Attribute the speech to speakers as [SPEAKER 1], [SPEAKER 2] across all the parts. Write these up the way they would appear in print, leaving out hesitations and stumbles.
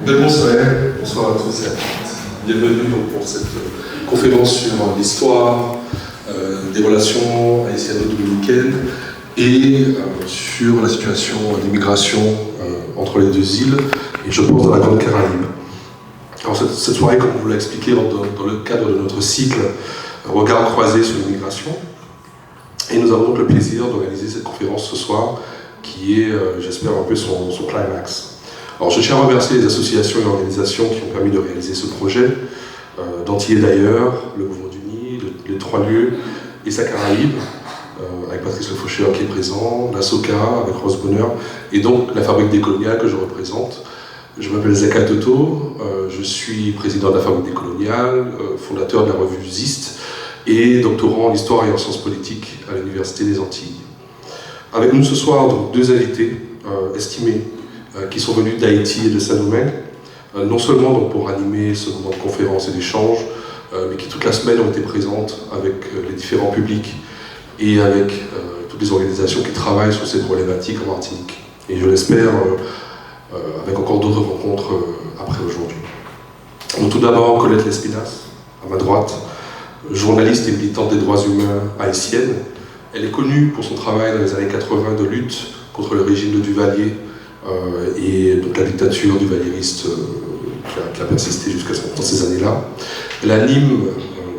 [SPEAKER 1] Bonsoir à tous et à toutes. Bienvenue donc pour cette conférence sur l'histoire des relations haïtiano-dominicaines et sur la situation d'immigration entre les deux îles, et je pense dans la Grande Caraïbe. Alors cette soirée, comme on vous l'a expliqué dans le cadre de notre cycle Regard croisé sur l'immigration, et nous avons donc le plaisir d'organiser cette conférence ce soir, qui est, j'espère, un peu son climax. Alors je tiens à remercier les associations et organisations qui ont permis de réaliser ce projet, d'Antillais d'ailleurs, le Mouvement du Nid, les Trois Lieux et sa Caraïbe, avec Patrice Le Faucheur qui est présent, la SOCA avec Rose Bonheur, et donc la Fabrique des Coloniales que je représente. Je m'appelle Zaka Toto, je suis président de la Fabrique des Coloniales, fondateur de la revue Zist, et doctorant en histoire et en sciences politiques à l'Université des Antilles. Avec nous ce soir, donc, deux invités estimés qui sont venus d'Haïti et de Saint-Domingue, non seulement donc, pour animer ce moment de conférence et d'échange, mais qui toute la semaine ont été présentes avec les différents publics et avec toutes les organisations qui travaillent sur ces problématiques en Martinique. Et je l'espère, avec encore d'autres rencontres après aujourd'hui. Donc, tout d'abord, Colette Lespinasse, à ma droite, journaliste et militante des droits humains haïtienne. Elle est connue pour son travail dans les années 80 de lutte contre le régime de Duvalier et donc la dictature duvalieriste qui a persisté jusqu'à ces années-là. Elle anime,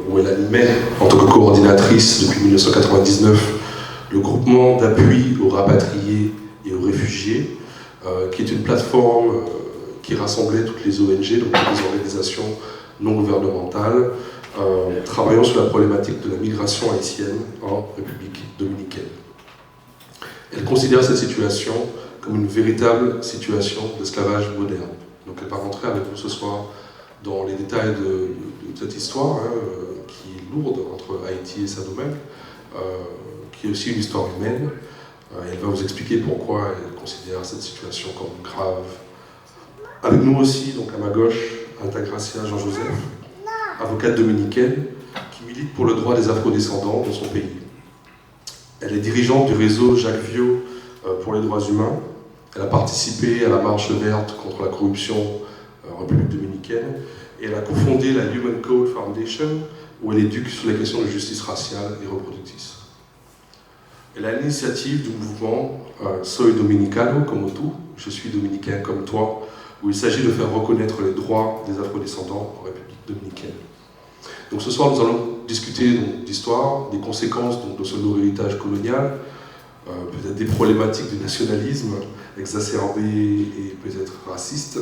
[SPEAKER 1] ou elle animait en tant que coordinatrice depuis 1999, le groupement d'appui aux rapatriés et aux réfugiés, qui est une plateforme qui rassemblait toutes les ONG, donc toutes les organisations non gouvernementales, travaillant sur la problématique de la migration haïtienne en République dominicaine. Elle considère cette situation comme une véritable situation d'esclavage moderne. Donc elle va rentrer avec nous ce soir dans les détails de cette histoire, qui est lourde entre Haïti et Saint-Domingue, qui est aussi une histoire humaine. Elle va vous expliquer pourquoi elle considère cette situation comme grave. Avec nous aussi, donc à ma gauche, Altagracia Jean-Joseph, avocate dominicaine, qui milite pour le droit des afrodescendants dans son pays. Elle est dirigeante du réseau Jacques Viau pour les droits humains. Elle a participé à la marche verte contre la corruption en République dominicaine, et elle a cofondé la Human Code Foundation, où elle éduque sur les questions de justice raciale et reproductrice. Elle a l'initiative du mouvement Soy Dominicano como tú, je suis dominicain comme toi, où il s'agit de faire reconnaître les droits des afrodescendants en République dominicaine. Donc ce soir, nous allons discuter d'histoire, des conséquences de ce nouveau héritage colonial, peut-être des problématiques du nationalisme exacerbé et peut-être raciste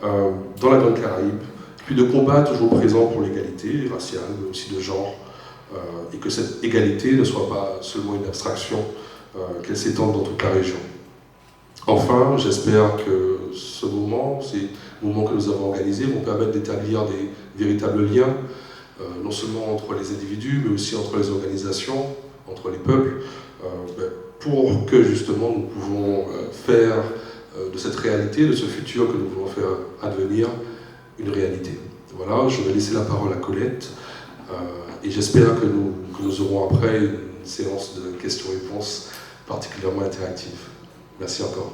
[SPEAKER 1] dans la Grande Caraïbe, puis de combats toujours présents pour l'égalité raciale, mais aussi de genre, et que cette égalité ne soit pas seulement une abstraction, qu'elle s'étende dans toute la région. Enfin, j'espère que ce moment, ces moments que nous avons organisés, vont permettre d'établir des véritables liens, non seulement entre les individus, mais aussi entre les organisations, entre les peuples, pour que justement nous pouvons faire de cette réalité, de ce futur que nous voulons faire advenir, une réalité. Voilà, je vais laisser la parole à Colette, et j'espère que nous aurons après une séance de questions-réponses particulièrement interactive. Merci encore.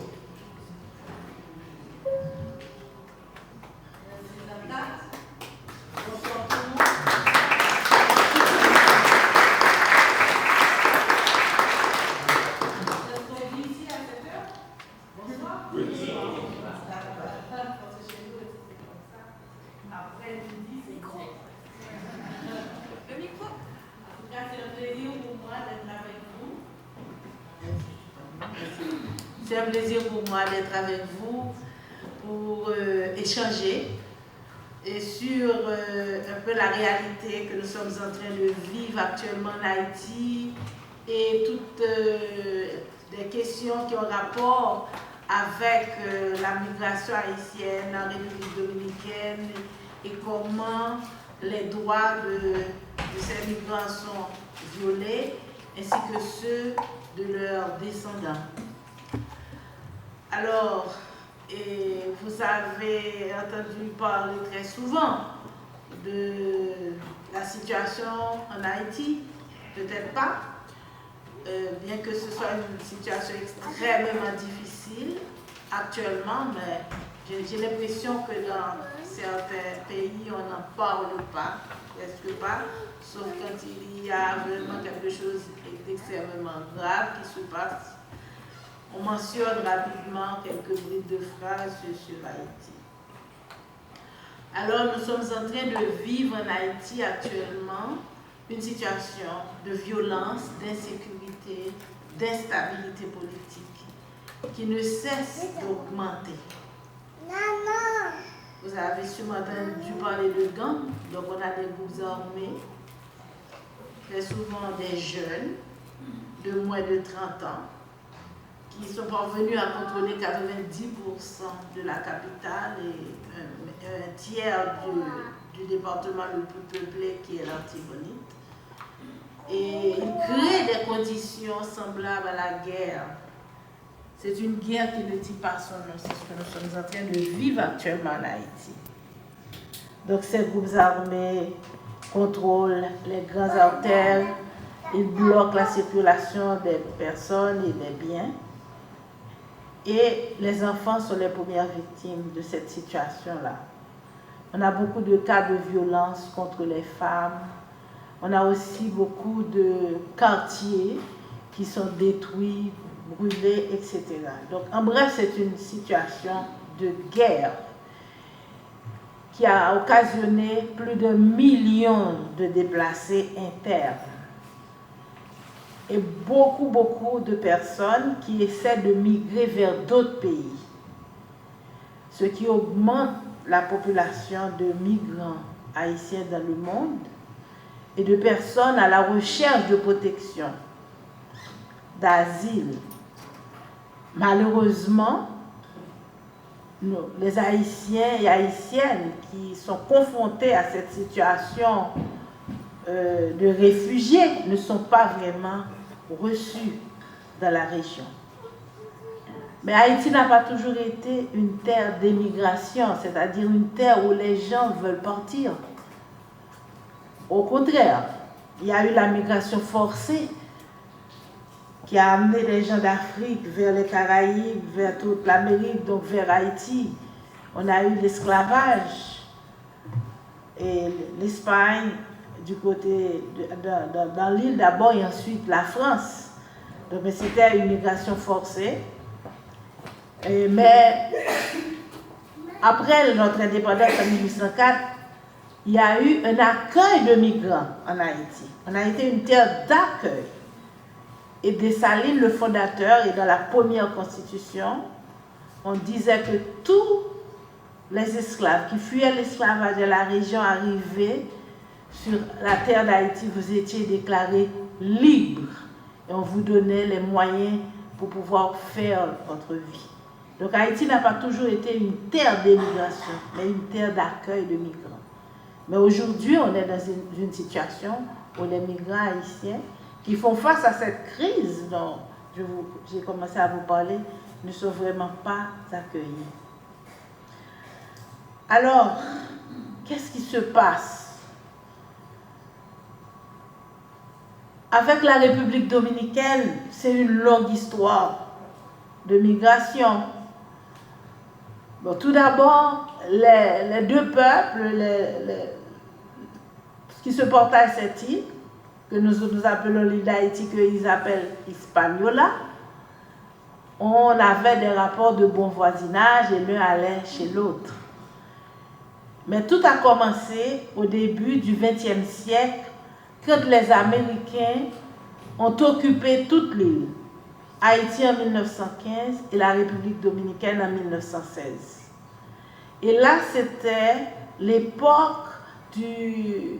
[SPEAKER 2] C'est un plaisir pour moi d'être avec vous pour échanger et sur un peu la réalité que nous sommes en train de vivre actuellement en Haïti et toutes les questions qui ont rapport avec la migration haïtienne en République dominicaine et comment les droits de ces migrants sont violés, ainsi que ceux de leurs descendants. Alors, vous avez entendu parler très souvent de la situation en Haïti, peut-être pas, bien que ce soit une situation extrêmement difficile actuellement, mais j'ai l'impression que dans certains pays, on n'en parle pas, presque pas, sauf quand il y a vraiment quelque chose d'extrêmement grave qui se passe. On mentionne rapidement quelques bribes de phrases sur Haïti. Alors, nous sommes en train de vivre en Haïti actuellement une situation de violence, d'insécurité, d'instabilité politique qui ne cesse d'augmenter. Vous avez sûrement entendu parler de gangs, donc on a des groupes armés, très souvent des jeunes de moins de 30 ans, qui sont parvenus à contrôler 90% de la capitale et un tiers du département le plus peuplé qui est l'Artibonite. Et ils créent des conditions semblables à la guerre. C'est une guerre qui ne dit pas son nom, c'est ce que nous sommes en train de vivre actuellement en Haïti. Donc ces groupes armés contrôlent les grandes artères, ils bloquent la circulation des personnes et des biens. Et les enfants sont les premières victimes de cette situation-là. On a beaucoup de cas de violence contre les femmes. On a aussi beaucoup de quartiers qui sont détruits, brûlés, etc. Donc, en bref, c'est une situation de guerre qui a occasionné plus de 1 million de déplacés internes. Et beaucoup de personnes qui essaient de migrer vers d'autres pays. Ce qui augmente la population de migrants haïtiens dans le monde et de personnes à la recherche de protection, d'asile. Malheureusement, les Haïtiens et Haïtiennes qui sont confrontés à cette situation de réfugiés ne sont pas vraiment reçus dans la région. Mais Haïti n'a pas toujours été une terre d'émigration, c'est-à-dire une terre où les gens veulent partir. Au contraire, il y a eu la migration forcée qui a amené les gens d'Afrique vers les Caraïbes, vers toute l'Amérique, donc vers Haïti. On a eu l'esclavage et l'Espagne du côté, dans l'île d'abord et ensuite la France. Donc c'était une migration forcée. Mais après notre indépendance en 1804, il y a eu un accueil de migrants en Haïti. On a été une terre d'accueil. Et Dessalines, le fondateur, et dans la première constitution, on disait que tous les esclaves qui fuyaient l'esclavage de la région arrivés sur la terre d'Haïti, vous étiez déclarés libres. Et on vous donnait les moyens pour pouvoir faire votre vie. Donc Haïti n'a pas toujours été une terre d'émigration, mais une terre d'accueil de migrants. Mais aujourd'hui, on est dans une situation où les migrants haïtiens qui font face à cette crise dont j'ai commencé à vous parler ne sont vraiment pas accueillis. Alors, qu'est-ce qui se passe? Avec la République dominicaine, c'est une longue histoire de migration. Bon, tout d'abord, les deux peuples qui se portaient à cette île, que nous appelons l'île d'Haïti, qu'ils appellent Hispaniola, on avait des rapports de bon voisinage et l'un allait chez l'autre. Mais tout a commencé au début du XXe siècle, quand les Américains ont occupé toute l'île. Haïti en 1915 et la République dominicaine en 1916. Et là, c'était l'époque de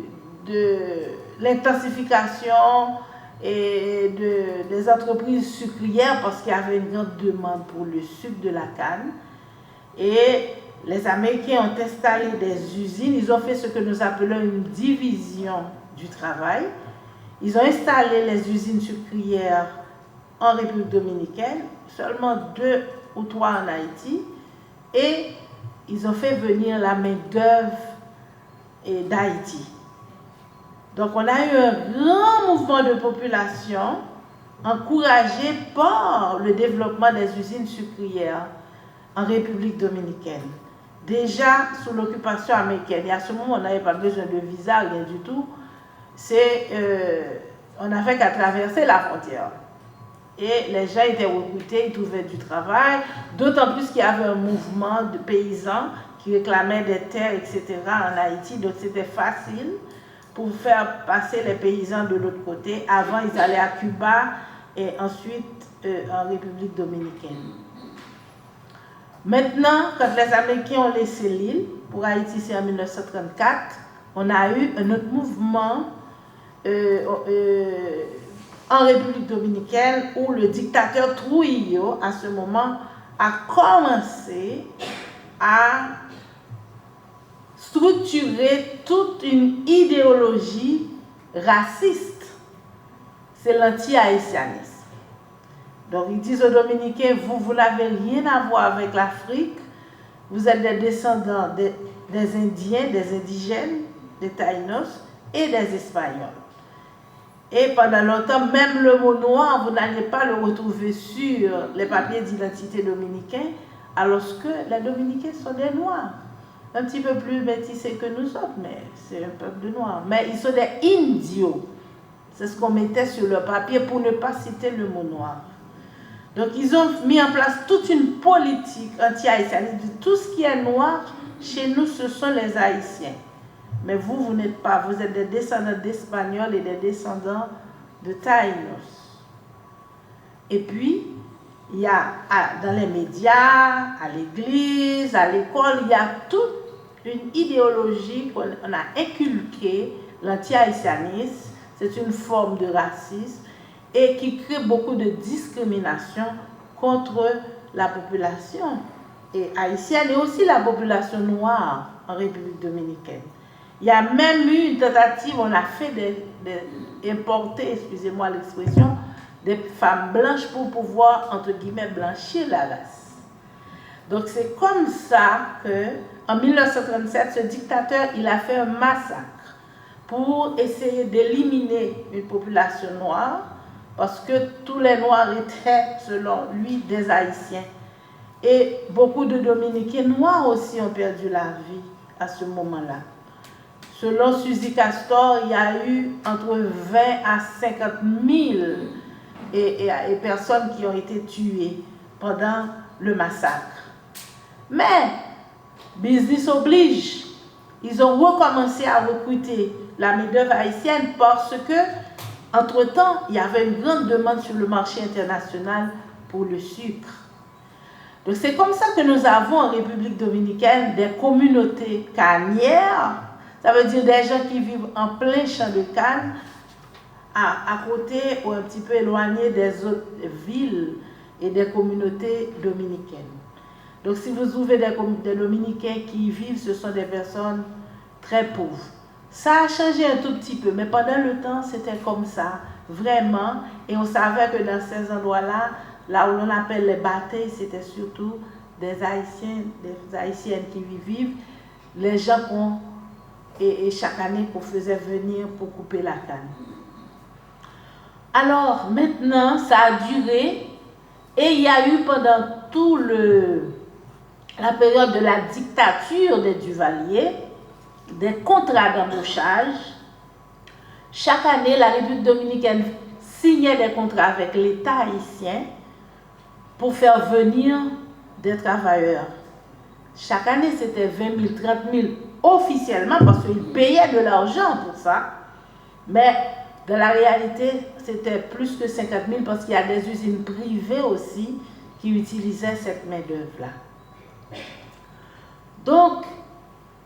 [SPEAKER 2] l'intensification et des entreprises sucrières parce qu'il y avait une grande demande pour le sucre de la canne. Et les Américains ont installé des usines, ils ont fait ce que nous appelons une division du travail. Ils ont installé les usines sucrières en République dominicaine, seulement 2 ou 3 en Haïti, et ils ont fait venir la main-d'œuvre d'Haïti. Donc on a eu un grand mouvement de population encouragé par le développement des usines sucrières en République dominicaine. Déjà, sous l'occupation américaine, et à ce moment, on n'avait pas besoin de visa, rien du tout. On n'avait qu'à traverser la frontière. Et les gens étaient recrutés, ils trouvaient du travail, d'autant plus qu'il y avait un mouvement de paysans qui réclamaient des terres, etc. en Haïti, donc c'était facile pour faire passer les paysans de l'autre côté. Avant, ils allaient à Cuba et ensuite en République dominicaine. Maintenant, quand les Américains ont laissé l'île, pour Haïti c'est en 1934, on a eu un autre mouvement en République dominicaine où le dictateur Trujillo, à ce moment, a commencé à structurer toute une idéologie raciste. C'est l'anti-haïtianisme. Donc ils disent aux Dominicains, vous n'avez rien à voir avec l'Afrique, vous êtes des descendants des Indiens, des indigènes, des Taïnos et des Espagnols. Et pendant longtemps, même le mot noir, vous n'allez pas le retrouver sur les papiers d'identité dominicains, alors que les Dominicains sont des Noirs. Un petit peu plus métissés que nous autres, mais c'est un peuple de Noirs. Mais ils sont des Indios. C'est ce qu'on mettait sur le papier pour ne pas citer le mot noir. Donc ils ont mis en place toute une politique anti-haïtienne. Tout ce qui est noir, chez nous, ce sont les Haïtiens. Mais vous n'êtes pas, vous êtes des descendants d'Espagnols et des descendants de Taïnos. Et puis, il y a dans les médias, à l'église, à l'école, il y a toute une idéologie qu'on a inculquée, l'anti-haïtianisme. C'est une forme de racisme et qui crée beaucoup de discrimination contre la population haïtienne et aussi la population noire en République dominicaine. Il y a même eu une tentative, on a fait importer, excusez-moi l'expression, des femmes blanches pour pouvoir, entre guillemets, blanchir la race. Donc c'est comme ça qu'en 1937, ce dictateur, il a fait un massacre pour essayer d'éliminer une population noire, parce que tous les Noirs étaient, selon lui, des Haïtiens. Et beaucoup de Dominicains noirs aussi ont perdu la vie à ce moment-là. Selon Suzy Castor, il y a eu entre 20 à 50 000 personnes qui ont été tuées pendant le massacre. Mais, business oblige, ils ont recommencé à recruter la main-d'œuvre haïtienne parce que, entre-temps, il y avait une grande demande sur le marché international pour le sucre. Donc c'est comme ça que nous avons en République dominicaine des communautés cannières. Ça veut dire des gens qui vivent en plein champ de canne, à côté ou un petit peu éloigné des autres villes et des communautés dominicaines. Donc si vous ouvrez des Dominicains qui y vivent, ce sont des personnes très pauvres. Ça a changé un tout petit peu, mais pendant le temps, c'était comme ça, vraiment. Et on savait que dans ces endroits-là, là où l'on appelle les bâtés, c'était surtout des Haïtiens, des Haïtiennes qui y vivent, les gens et chaque année qu'on faisait venir pour couper la canne. Alors maintenant, ça a duré et il y a eu pendant tout la période de la dictature des Duvalier des contrats d'embauchage. Chaque année, la République dominicaine signait des contrats avec l'État haïtien pour faire venir des travailleurs. Chaque année, c'était 20 000, 30 000 officiellement parce qu'ils payaient de l'argent pour ça. Mais dans la réalité, c'était plus que 50 000 parce qu'il y a des usines privées aussi qui utilisaient cette main-d'œuvre-là. Donc,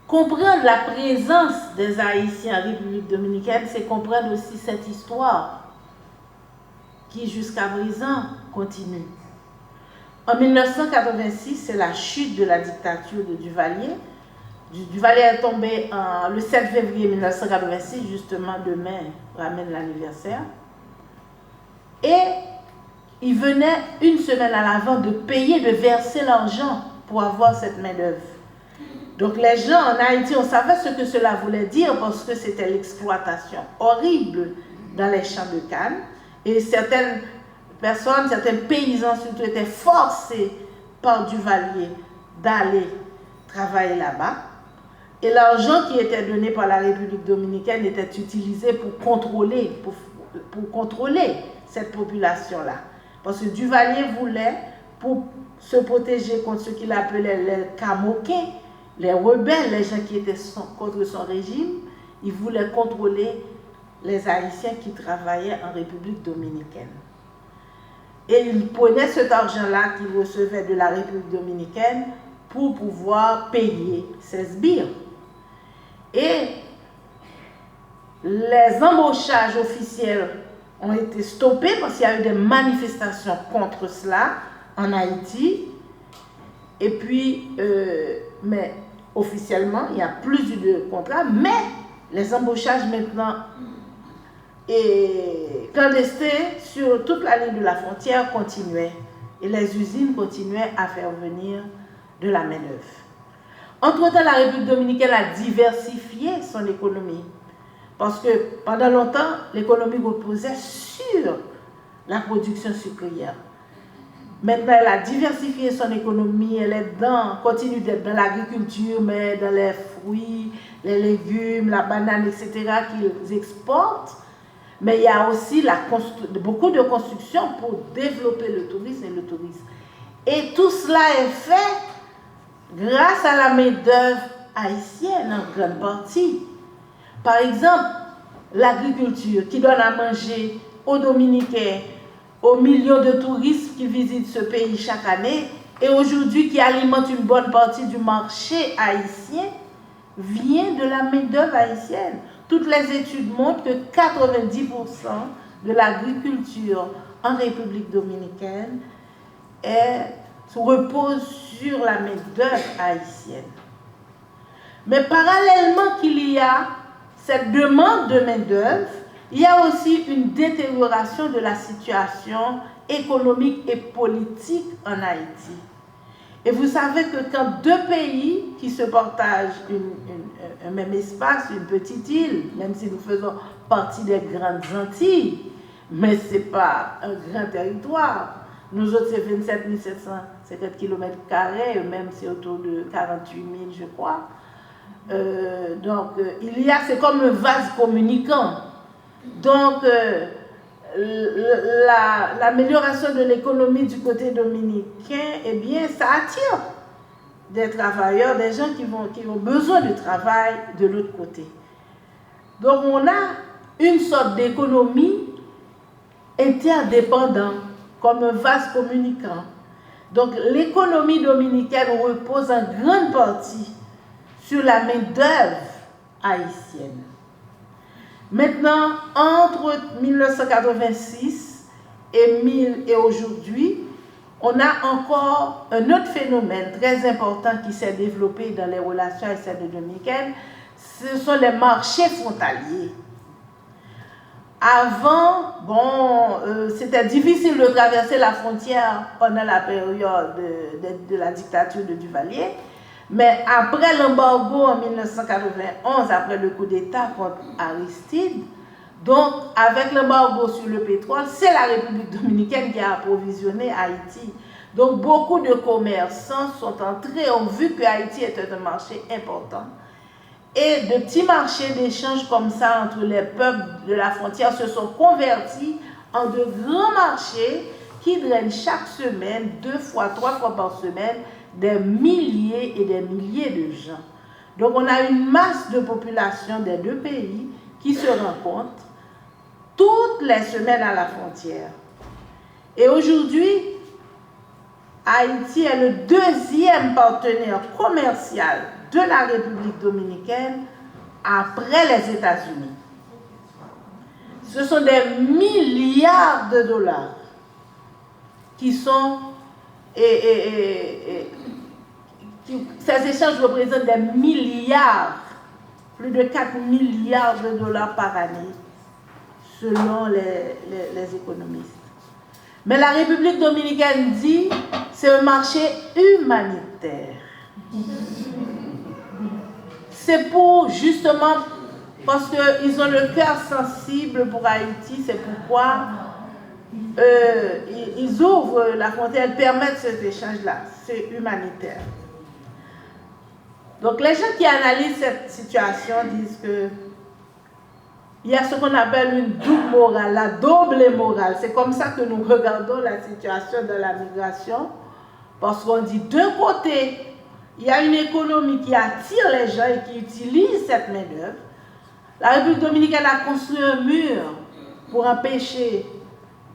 [SPEAKER 2] comprendre la présence des Haïtiens en République dominicaine, c'est comprendre aussi cette histoire qui, jusqu'à présent, continue. En 1986, c'est la chute de la dictature de Duvalier. Duvalier est tombé le 7 février 1986, justement demain ramène l'anniversaire. Et il venait une semaine à l'avant de payer, de verser l'argent pour avoir cette main-d'œuvre. Donc les gens en Haïti, on savait ce que cela voulait dire parce que c'était l'exploitation horrible dans les champs de canne. Et certaines personnes, certains paysans surtout étaient forcés par Duvalier d'aller travailler là-bas. Et l'argent qui était donné par la République dominicaine était utilisé pour contrôler cette population-là. Parce que Duvalier voulait, pour se protéger contre ce qu'il appelait les Camoquins, les rebelles, les gens qui étaient contre son régime, il voulait contrôler les Haïtiens qui travaillaient en République dominicaine. Et il prenait cet argent-là qu'il recevait de la République dominicaine pour pouvoir payer ses sbires. Et les embauchages officiels ont été stoppés parce qu'il y a eu des manifestations contre cela en Haïti. Et puis, mais officiellement, il n'y a plus eu de contrat, mais les embauchages maintenant clandestins sur toute la ligne de la frontière continuaient. Et les usines continuaient à faire venir de la main-d'œuvre. Entre-temps, la République dominicaine a diversifié son économie. Parce que pendant longtemps, l'économie reposait sur la production sucrière. Maintenant, elle a diversifié son économie, continue d'être dans l'agriculture, mais dans les fruits, les légumes, la banane, etc., qu'ils exportent. Mais il y a aussi beaucoup de construction pour développer le tourisme. Et tout cela est fait grâce à la main-d'œuvre haïtienne en grande partie. Par exemple, l'agriculture qui donne à manger aux Dominicains, aux millions de touristes qui visitent ce pays chaque année, et aujourd'hui qui alimente une bonne partie du marché haïtien, vient de la main-d'œuvre haïtienne. Toutes les études montrent que 90% de l'agriculture en République dominicaine repose sur la main-d'œuvre haïtienne. Mais parallèlement qu'il y a cette demande de main-d'œuvre, il y a aussi une détérioration de la situation économique et politique en Haïti. Et vous savez que quand deux pays qui se partagent un même espace, une petite île, même si nous faisons partie des grandes Antilles, mais ce n'est pas un grand territoire. Nous autres, c'est 27 750 km², eux-mêmes, c'est autour de 48 000, je crois. C'est comme un vase communicant. Donc, l'amélioration de l'économie du côté dominicain, eh bien, ça attire des travailleurs, des gens qui ont besoin de travail de l'autre côté. Donc, on a une sorte d'économie interdépendante, comme un vase communicant. Donc, l'économie dominicaine repose en grande partie sur la main-d'œuvre haïtienne. Maintenant, entre 1986 et aujourd'hui, on a encore un autre phénomène très important qui s'est développé dans les relations haïtiennes et dominicaines, ce sont les marchés frontaliers. Avant, c'était difficile de traverser la frontière pendant la période de la dictature de Duvalier, mais après l'embargo en 1991, après le coup d'État contre Aristide, donc avec l'embargo sur le pétrole, c'est la République dominicaine qui a approvisionné Haïti. Donc beaucoup de commerçants sont entrés, ont vu que Haïti était un marché important. Et de petits marchés d'échange comme ça entre les peuples de la frontière se sont convertis en de grands marchés qui drainent chaque semaine, 2 fois, 3 fois par semaine, des milliers et des milliers de gens. Donc on a une masse de population des deux pays qui se rencontrent toutes les semaines à la frontière. Et aujourd'hui, Haïti est le deuxième partenaire commercial de la République dominicaine après les États-Unis. Ce sont des milliards de dollars qui sont... ces échanges représentent des milliards, plus de 4 milliards de dollars par année, selon les économistes. Mais la République dominicaine dit que c'est un marché humanitaire. C'est pour parce qu'ils ont le cœur sensible pour Haïti, c'est pourquoi ils ouvrent la frontière, ils permettent cet échange-là. C'est humanitaire. Donc les gens qui analysent cette situation disent que il y a ce qu'on appelle une double morale, la double morale. C'est comme ça que nous regardons la situation de la migration. Parce qu'on dit, d'un côté, il y a une économie qui attire les gens et qui utilise cette main-d'œuvre. La République dominicaine a construit un mur pour empêcher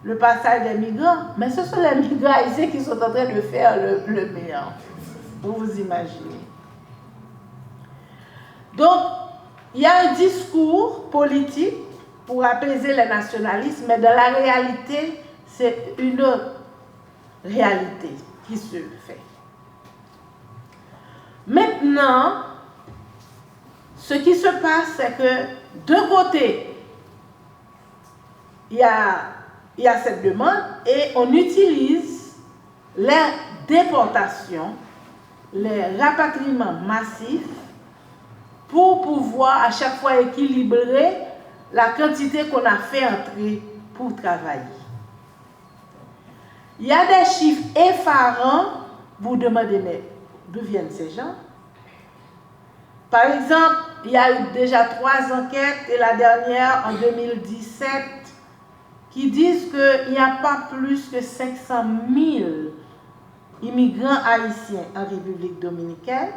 [SPEAKER 2] le passage des migrants, mais ce sont les migrants haïtiens qui sont en train de faire le mur. Vous vous imaginez. Donc, il y a un discours politique pour apaiser les nationalistes, mais dans la réalité, c'est une autre réalité qui se fait. Maintenant, ce qui se passe, c'est que d'un côté, il y a cette demande et on utilise les déportations, les rapatriements massifs pour pouvoir à chaque fois équilibrer la quantité qu'on a fait entrer pour travailler. Il y a des chiffres effarants, vous demandez, mais d'où viennent ces gens? Par exemple, il y a eu déjà 3 enquêtes, et la dernière en 2017, qui disent qu'il n'y a pas plus que 500 000 immigrants haïtiens en République dominicaine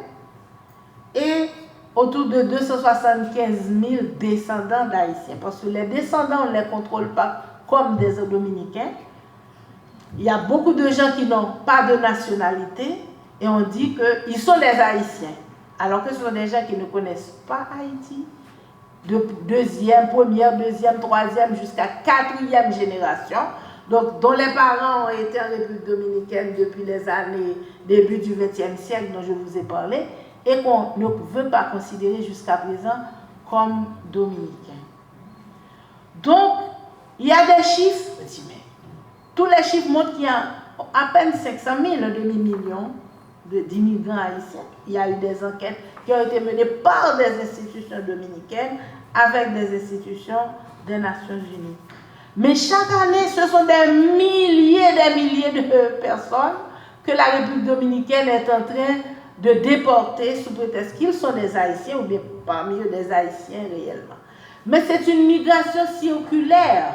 [SPEAKER 2] et autour de 275 000 descendants d'Haïtiens. Parce que les descendants, on ne les contrôle pas comme des Dominicains. Il y a beaucoup de gens qui n'ont pas de nationalité et on dit qu'ils sont des Haïtiens. Alors que ce sont des gens qui ne connaissent pas Haïti. De première, deuxième, troisième jusqu'à 4e génération. Donc, dont les parents ont été en République dominicaine depuis les années début du XXe siècle dont je vous ai parlé et qu'on ne veut pas considérer jusqu'à présent comme dominicains. Donc, il y a des chiffres, mais tous les chiffres montrent qu'il y a à peine 500 000, un demi-million d'immigrants haïtiens. Il y a eu des enquêtes qui ont été menées par des institutions dominicaines avec des institutions des Nations Unies. Mais chaque année, ce sont des milliers de personnes que la République dominicaine est en train de déporter sous prétexte qu'ils sont des Haïtiens ou bien parmi eux des Haïtiens réellement. Mais c'est une migration circulaire,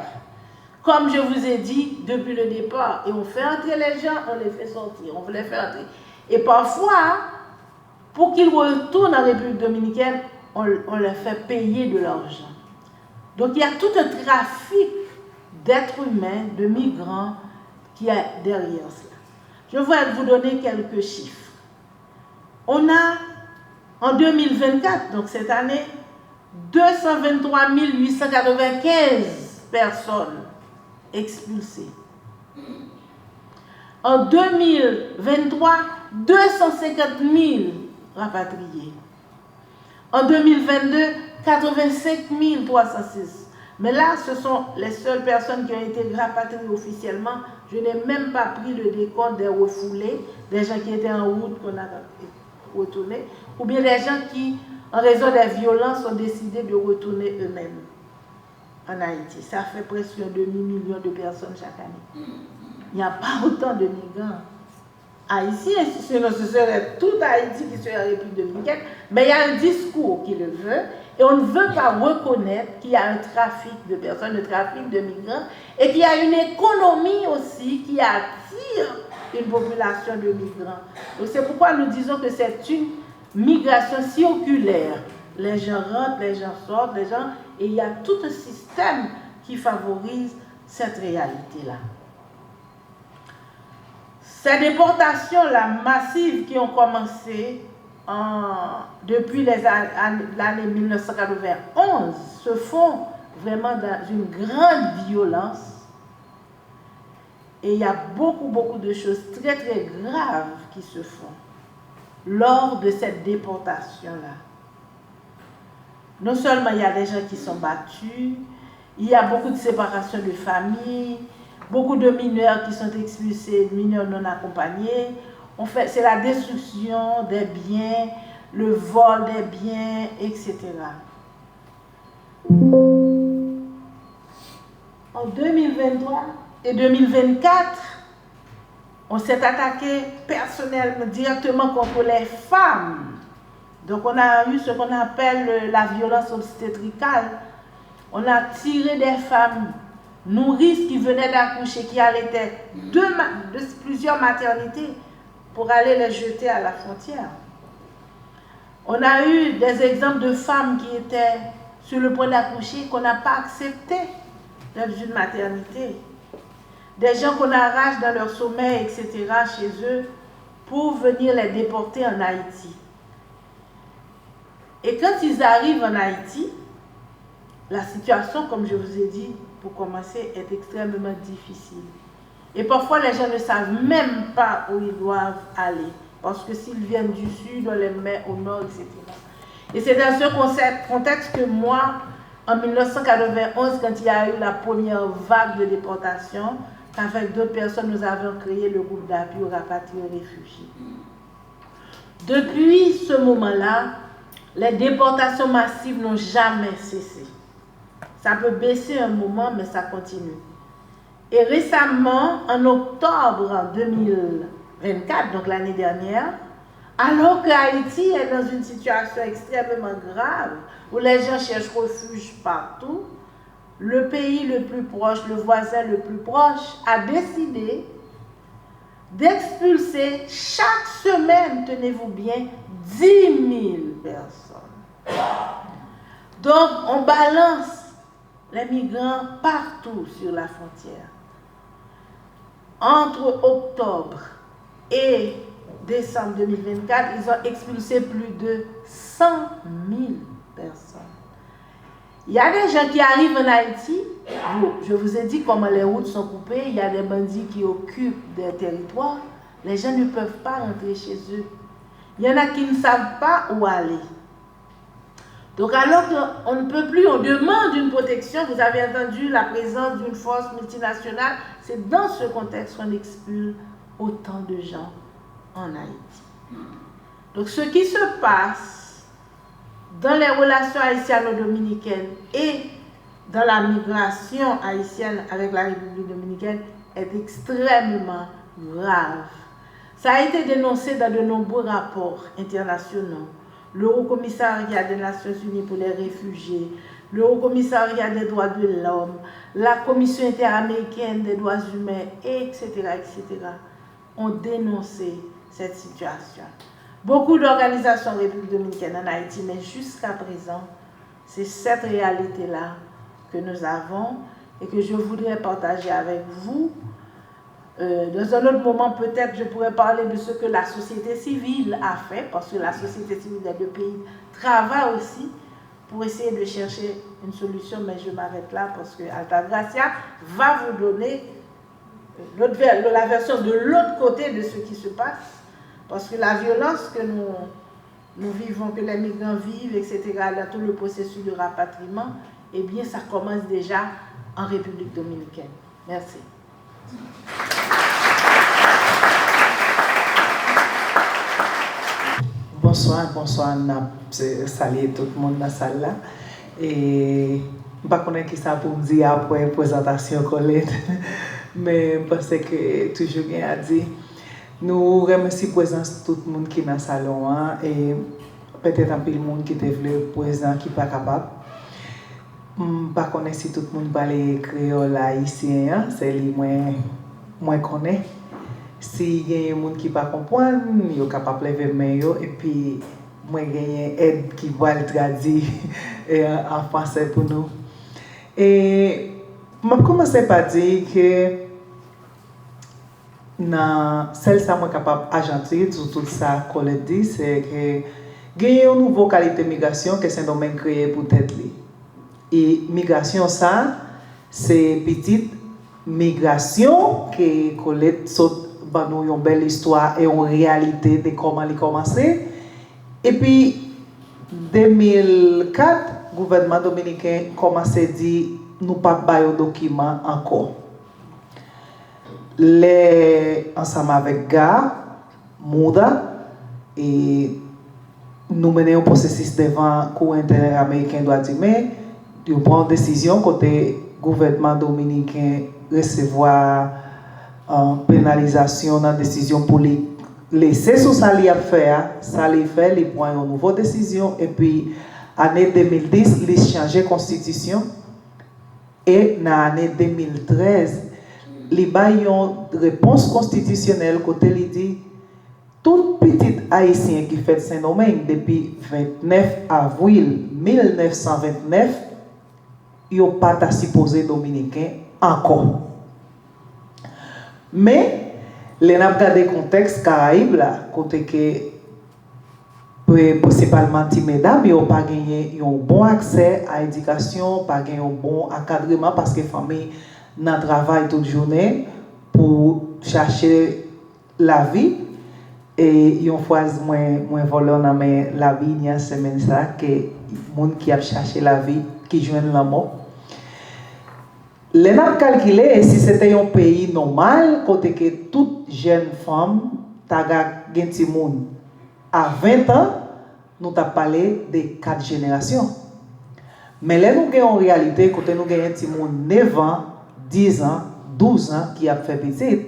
[SPEAKER 2] comme je vous ai dit depuis le départ. Et on fait entrer les gens, on les fait sortir, on les fait entrer. Et parfois, pour qu'ils retournent en République dominicaine, on leur fait payer de l'argent. Donc il y a tout un trafic d'êtres humains, de migrants qui est derrière cela. Je vais vous donner quelques chiffres. On a, en 2024, donc cette année, 223 895 personnes expulsées. En 2023, 250 000 rapatriés. En 2022, 85 306. Mais là, ce sont les seules personnes qui ont été rapatriées officiellement. Je n'ai même pas pris le décompte des refoulés, des gens qui étaient en route qu'on a retournés, ou bien des gens qui, en raison des violences, ont décidé de retourner eux-mêmes en Haïti. Ça fait presque un demi-million de personnes chaque année. Il n'y a pas autant de migrants haïtiens, sinon ce serait tout Haïti qui serait la République dominicaine, mais il y a un discours qui le veut, et on ne veut pas reconnaître qu'il y a un trafic de personnes, un trafic de migrants, et qu'il y a une économie aussi qui attire une population de migrants. Donc c'est pourquoi nous disons que c'est une migration circulaire. Les gens rentrent, les gens sortent, les gens, et il y a tout un système qui favorise cette réalité-là. Ces déportations-là massives qui ont commencé depuis l'année 1991 se font vraiment dans une grande violence. Et il y a beaucoup de choses très graves qui se font lors de cette déportation-là. Non seulement il y a des gens qui sont battus, il y a beaucoup de séparation de familles, beaucoup de mineurs qui sont expulsés, mineurs non accompagnés. C'est la destruction des biens, le vol des biens, etc. En 2023, et 2024, on s'est attaqué personnellement, directement contre les femmes. Donc on a eu ce qu'on appelle la violence obstétricale. On a tiré des femmes nourrices qui venaient d'accoucher, qui allaitaient de plusieurs maternités pour aller les jeter à la frontière. On a eu des exemples de femmes qui étaient sur le point d'accoucher, qu'on n'a pas accepté dans une maternité. Des gens qu'on arrache dans leur sommeil, etc., chez eux, pour venir les déporter en Haïti. Et quand ils arrivent en Haïti, la situation, comme je vous ai dit, pour commencer, est extrêmement difficile. Et parfois, les gens ne savent même pas où ils doivent aller. Parce que s'ils viennent du sud, on les met au nord, etc. Et c'est dans ce contexte que moi, en 1991, quand il y a eu la première vague de déportation, qu'avec d'autres personnes, nous avons créé le groupe d'appui aux rapatriés et réfugiés. Depuis ce moment-là, les déportations massives n'ont jamais cessé. Ça peut baisser un moment, mais ça continue. Et récemment, en octobre 2024, donc l'année dernière, alors qu'Haïti est dans une situation extrêmement grave, où les gens cherchent refuge partout, le pays le plus proche, le voisin le plus proche, a décidé d'expulser chaque semaine, tenez-vous bien, 10 000 personnes. Donc, on balance les migrants partout sur la frontière. Entre octobre et décembre 2024, ils ont expulsé plus de 100 000 personnes. Il y a des gens qui arrivent en Haïti, je vous ai dit comment les routes sont coupées, il y a des bandits qui occupent des territoires, les gens ne peuvent pas rentrer chez eux. Il y en a qui ne savent pas où aller. Donc alors qu'on ne peut plus, on demande une protection, vous avez entendu la présence d'une force multinationale, c'est dans ce contexte qu'on expulse autant de gens en Haïti. Donc ce qui se passe dans les relations haïtiano-dominicaines et dans la migration haïtienne avec la République dominicaine est extrêmement grave. Ça a été dénoncé dans de nombreux rapports internationaux. Le Haut Commissariat des Nations Unies pour les réfugiés, le Haut Commissariat des droits de l'homme, la Commission interaméricaine des droits humains, etc., ont dénoncé cette situation. Beaucoup d'organisations République dominicaine en Haïti, mais jusqu'à présent, c'est cette réalité-là que nous avons et que je voudrais partager avec vous. Dans un autre moment, peut-être, je pourrais parler de ce que la société civile a fait, parce que la société civile des deux pays travaille aussi pour essayer de chercher une solution, mais je m'arrête là parce que Altagracia va vous donner la version de l'autre côté de ce qui se passe, parce que la violence que nous vivons, que les migrants vivent, etc., dans tout le processus de rapatriement, eh bien, ça commence déjà en République dominicaine. Merci.
[SPEAKER 3] Bonsoir, salut tout le monde dans la salle là. Et je ne sais pas qui ça pour me dire après la présentation Colette, mais je pense que toujours bien à dire. Nous remercions la présence de tout le monde qui est dans le salon et peut-être un peu de monde qui est présent qui n'est pas capable. Je ne sais pas si tout le monde parle créole haïtien, c'est lui moi connais. Si il y a des gens qui ne comprennent pas, ils sont capables de lever les mains et puis moi j'ai une aide qui va le traduire en français pour nous. Et je vais commencer par dire que celle que je suis capable d'agenter sur tout ça qu'on dit, c'est que il y a une nouvelle qualité de migration que c'est un domaine créé pour être. Et migration ça, c'est petite migration que Colette saute dans une belle histoire et une réalité de comment elle a commencé. Et puis, en 2004, le gouvernement dominicain a commencé à dire nous ne pouvons pas de documents encore. Ensemble avec GA, Mouda, et nous menons un processus devant le cours interaméricain droit humain, nous prenons une décision côté gouvernement dominicain recevoir pénalisation dans la décision pour les laisser sur ça li a faire, ça li fait, il prend une nouvelle décision et puis année 2010, il changé constitution et dans l'année 2013, il a une réponse constitutionnelle côté il dit tout petit haïtien qui fait Saint-Domingue depuis 29 avril 1929, il n'a pas supposé dominicain encore. Mais, les n'a regardé le contexte Caraïbes là, côté que principalement mesdames, ils n'ont pas gagné un bon accès à l'éducation, pas gagné un bon encadrement parce que les familles n'ont travaillé toute journée pour chercher la vie. Et une fois moins volant dans la vie, il y a une semaine ça que les gens qui a cherché la vie, qui joignent la mort. Les n'a calculé si c'était un pays normal, côté que toute jeune femme t'a gagné monde à 20 ans, nous t'a parlé de 4 générations. Mais là nous avons en réalité côté nous avons un petit monde 9 ans, 10 ans, 12 ans qui a fait petit,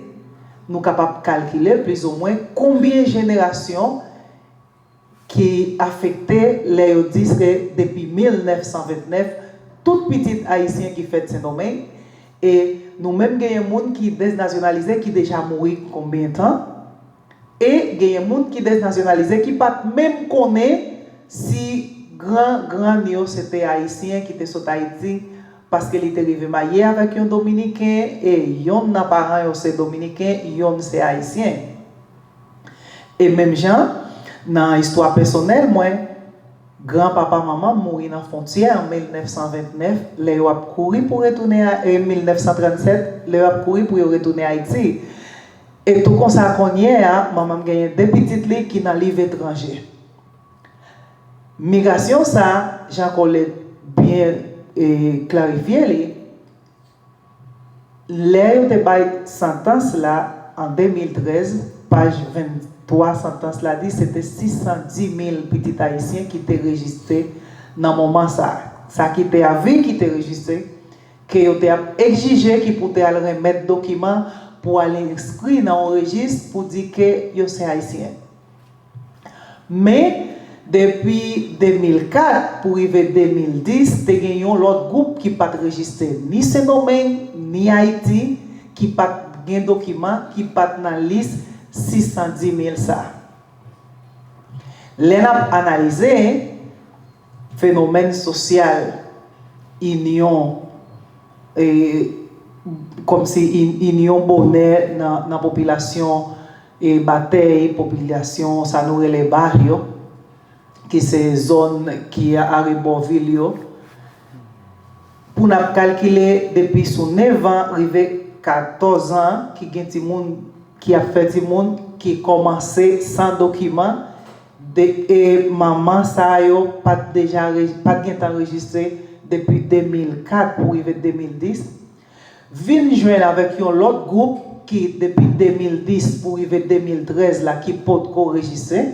[SPEAKER 3] nous sommes capables de calculer plus ou moins combien de générations qui affectaient les depuis 1929 tout petit haïtien qui fait Saint-Domingue. Et nous-mêmes, il y a des gens qui sont désnationalisés qui déjà mouru combien de temps. Et il y a des gens qui sont désnationalisés qui ne pas même connaître si grand Nio c'était haïtien qui était sur Haïti parce qu'il était arrivé marié avec un dominicain et yon n'a parent c'est dominicain, yon c'est haïtien. Et même gens, dans l'histoire personnelle, moi, grand-papa, maman mourit dans la frontière en 1929, les ont couru pour retourner à 1937, les ont couru pour retourner à Haïti. Et tout comme ça qu'on y est, maman a gagné deux petites lignes qui sont livres étrangers. Migration, ça, Jean-Colette bien clarifié, les ont été sentence là en 2013, page 23, sentence là dit c'était 610 000 petits haïtiens qui étaient enregistrés dans le moment ça qui était à vie qui était enregistré, qui ont été exigé qui pouvaient aller remettre documents pour aller inscrire dans un registre pour dire que yo c'est haïtien. Mais depuis 2004 pour arriver 2010, il y a un autre groupe qui n'a pas enregistré ni Saint-Domingue ni Haïti, qui n'a pas de documents, qui n'a pas dans la liste 610 000 ça. L'on a analysé phénomène social, union, comme si union bonheur dans la population, et bataille, population, ça nous les barrios, qui c'est zone qui a Haribonville. Pour nous calculer depuis son 9 ans, arrivé 14 ans, qui a fait du monde, qui a commencé sans document, et maman, ça n'a pas enregistré depuis 2004 pour arriver 2010. Vin joindre avec un autre groupe qui, depuis 2010 pour arriver 2013, là, qui peut enregistrer.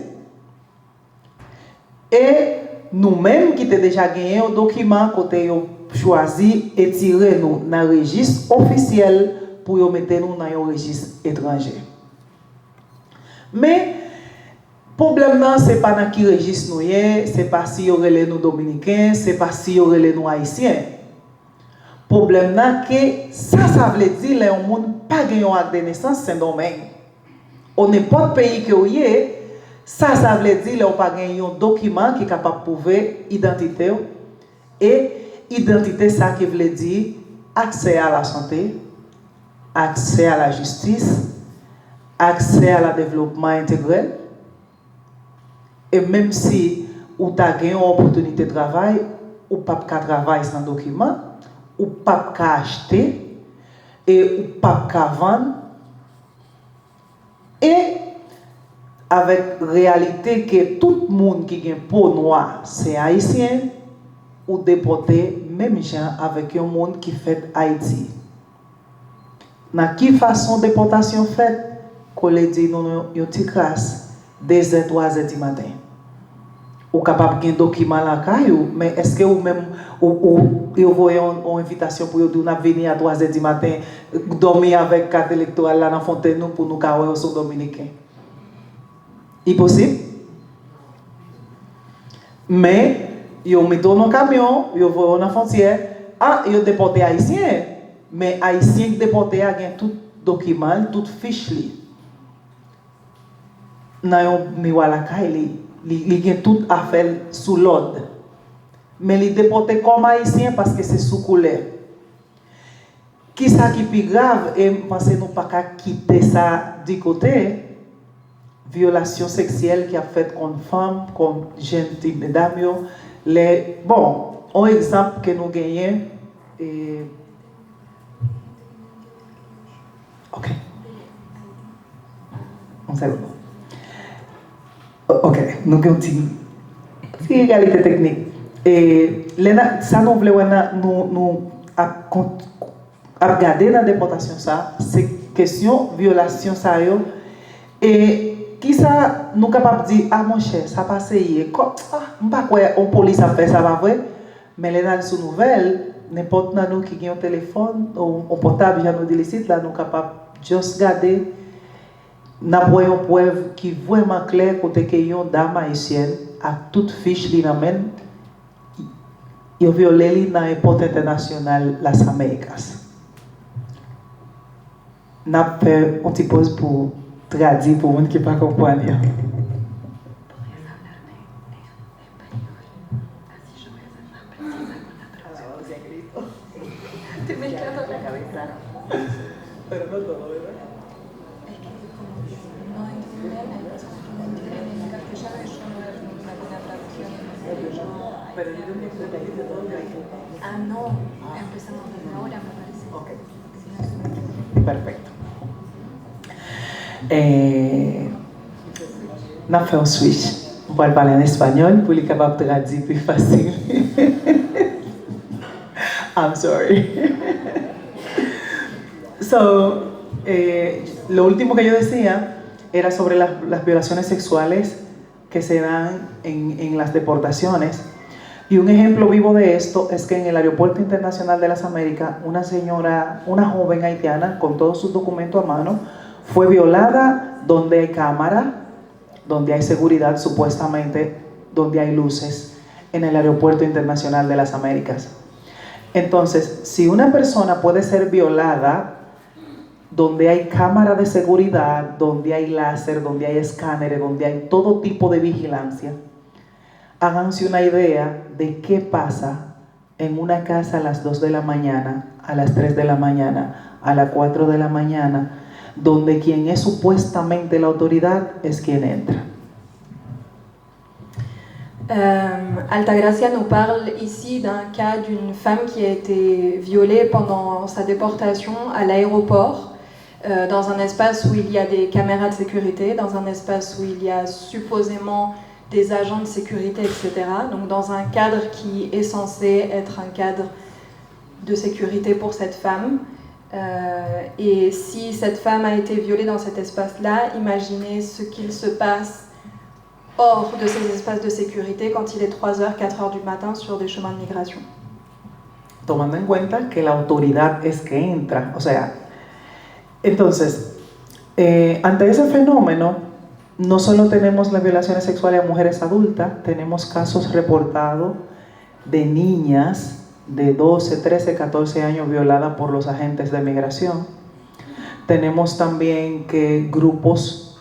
[SPEAKER 3] Et nous-mêmes qui avons déjà gagné un document, côté choisi et tiré nous dans le registre officiel pour mettre nous dans un registre étranger. Mais le problème, ce n'est pas dans qui registre nous, ce n'est pas si nous sommes dominicains, ce n'est pas si nous sommes haïtiens. Le problème, c'est que ça veut dire que les gens n'ont pas gagné un acte de naissance Saint-Domingue. On n'est pas pays que vous êtes. Ça veut dire qu'ils n'ont pas gagné un document qui est capable de prouver l'identité. Et l'identité, ça qui veut dire accès à la santé, accès à la justice, accès à la développement intégré. Et même si vous avez gagné une opportunité de travail, ou pas de travail sans document, ou pas de acheter, et ou pas de vendre. Et avec la réalité que tout le monde qui a une peau noire, c'est haïtien, ou déporté, même gens avec un monde qui fait Haïti. Dans quelle façon de déportation faite, qu'on dit nous une petite classe, 2h, 3h du matin. ou capable de document la caillou, mais est-ce que ou même ou voyez une invitation pour nous venir à 3h du matin dormir avec carte électorale là dans Fontaine pour nous caouer au son dominicain? Impossible. Mais yo mis dans un camion, yo voyez dans frontière, ah, yo déporté haïtien, mais haïtien déporté a gain tout document, tout fiche li. Nan yon miwa la caille li gen tout affaire sous l'ordre. Mais li déporté comme haïtien parce que c'est sous couleur. Qui ça qui plus grave et parce que nous pas qu'à quitter ça du côté violation sexuelle qui a fait contre femme, comme jeune type de dame les bon, un exemple que nous gagnons et OK. On sait OK, nous avons une égalité technique. Et ça nous voulons nous regarder dans la déportation ça, c'est question violation ça yo et qui ça nous capable dire ah mon cher ça passe hier comme pas quoi on police a fait ça va vrai mais les dans sous nouvelle n'importe nous qui gagne un téléphone ou un portable j'ai nous dit ici là nous capable juste garder n'a pas une preuve qui vraiment claire côté que yon dame haïtienne à toute fiche li ramène il violé li dans l'aéroport international Las Américas. N'a fait un petit pause pour traduire pour les gens qui ne comprennent pas.
[SPEAKER 4] Ah, no, empezamos desde ahora, me parece.
[SPEAKER 3] Ok. Perfecto. On fait un switch. On va parler en espagnol pour les capables de traduire plus facile. I'm sorry. So, lo último que yo decía era sobre las violaciones sexuales que se dan en las deportaciones. Y un ejemplo vivo de esto es que en el Aeropuerto Internacional de las Américas, una joven haitiana con todos sus documentos a mano, fue violada donde hay cámara, donde hay seguridad supuestamente, donde hay luces, en el Aeropuerto Internacional de las Américas. Entonces, si una persona puede ser violada donde hay cámara de seguridad, donde hay láser, donde hay escáneres, donde hay todo tipo de vigilancia, háganse una idea de qué pasa en una casa a las 2 de la mañana, a las 3 de la mañana, a las 4 de la mañana, donde quien es supuestamente la autoridad es quien entra.
[SPEAKER 4] Altagracia nous parle ici d'un cas d'une femme qui a été violée pendant sa déportation à l'aéroport, dans un espace où il y a des caméras de sécurité, dans un espace où il y a supposément des agents de sécurité, etc. Donc dans un cadre qui est censé être un cadre de sécurité pour cette femme. Et si cette femme a été violée dans cet espace-là, imaginez ce qu'il se passe hors de ces espaces de sécurité quand il est 3h, 4h du matin sur des chemins de migration.
[SPEAKER 3] Tomando en cuenta que la autoridad es que entra, o sea, entonces, ante ese fenómeno, no solo tenemos las violaciones sexuales a mujeres adultas, tenemos casos reportados de niñas de 12, 13, 14 años violadas por los agentes de migración. Tenemos también que grupos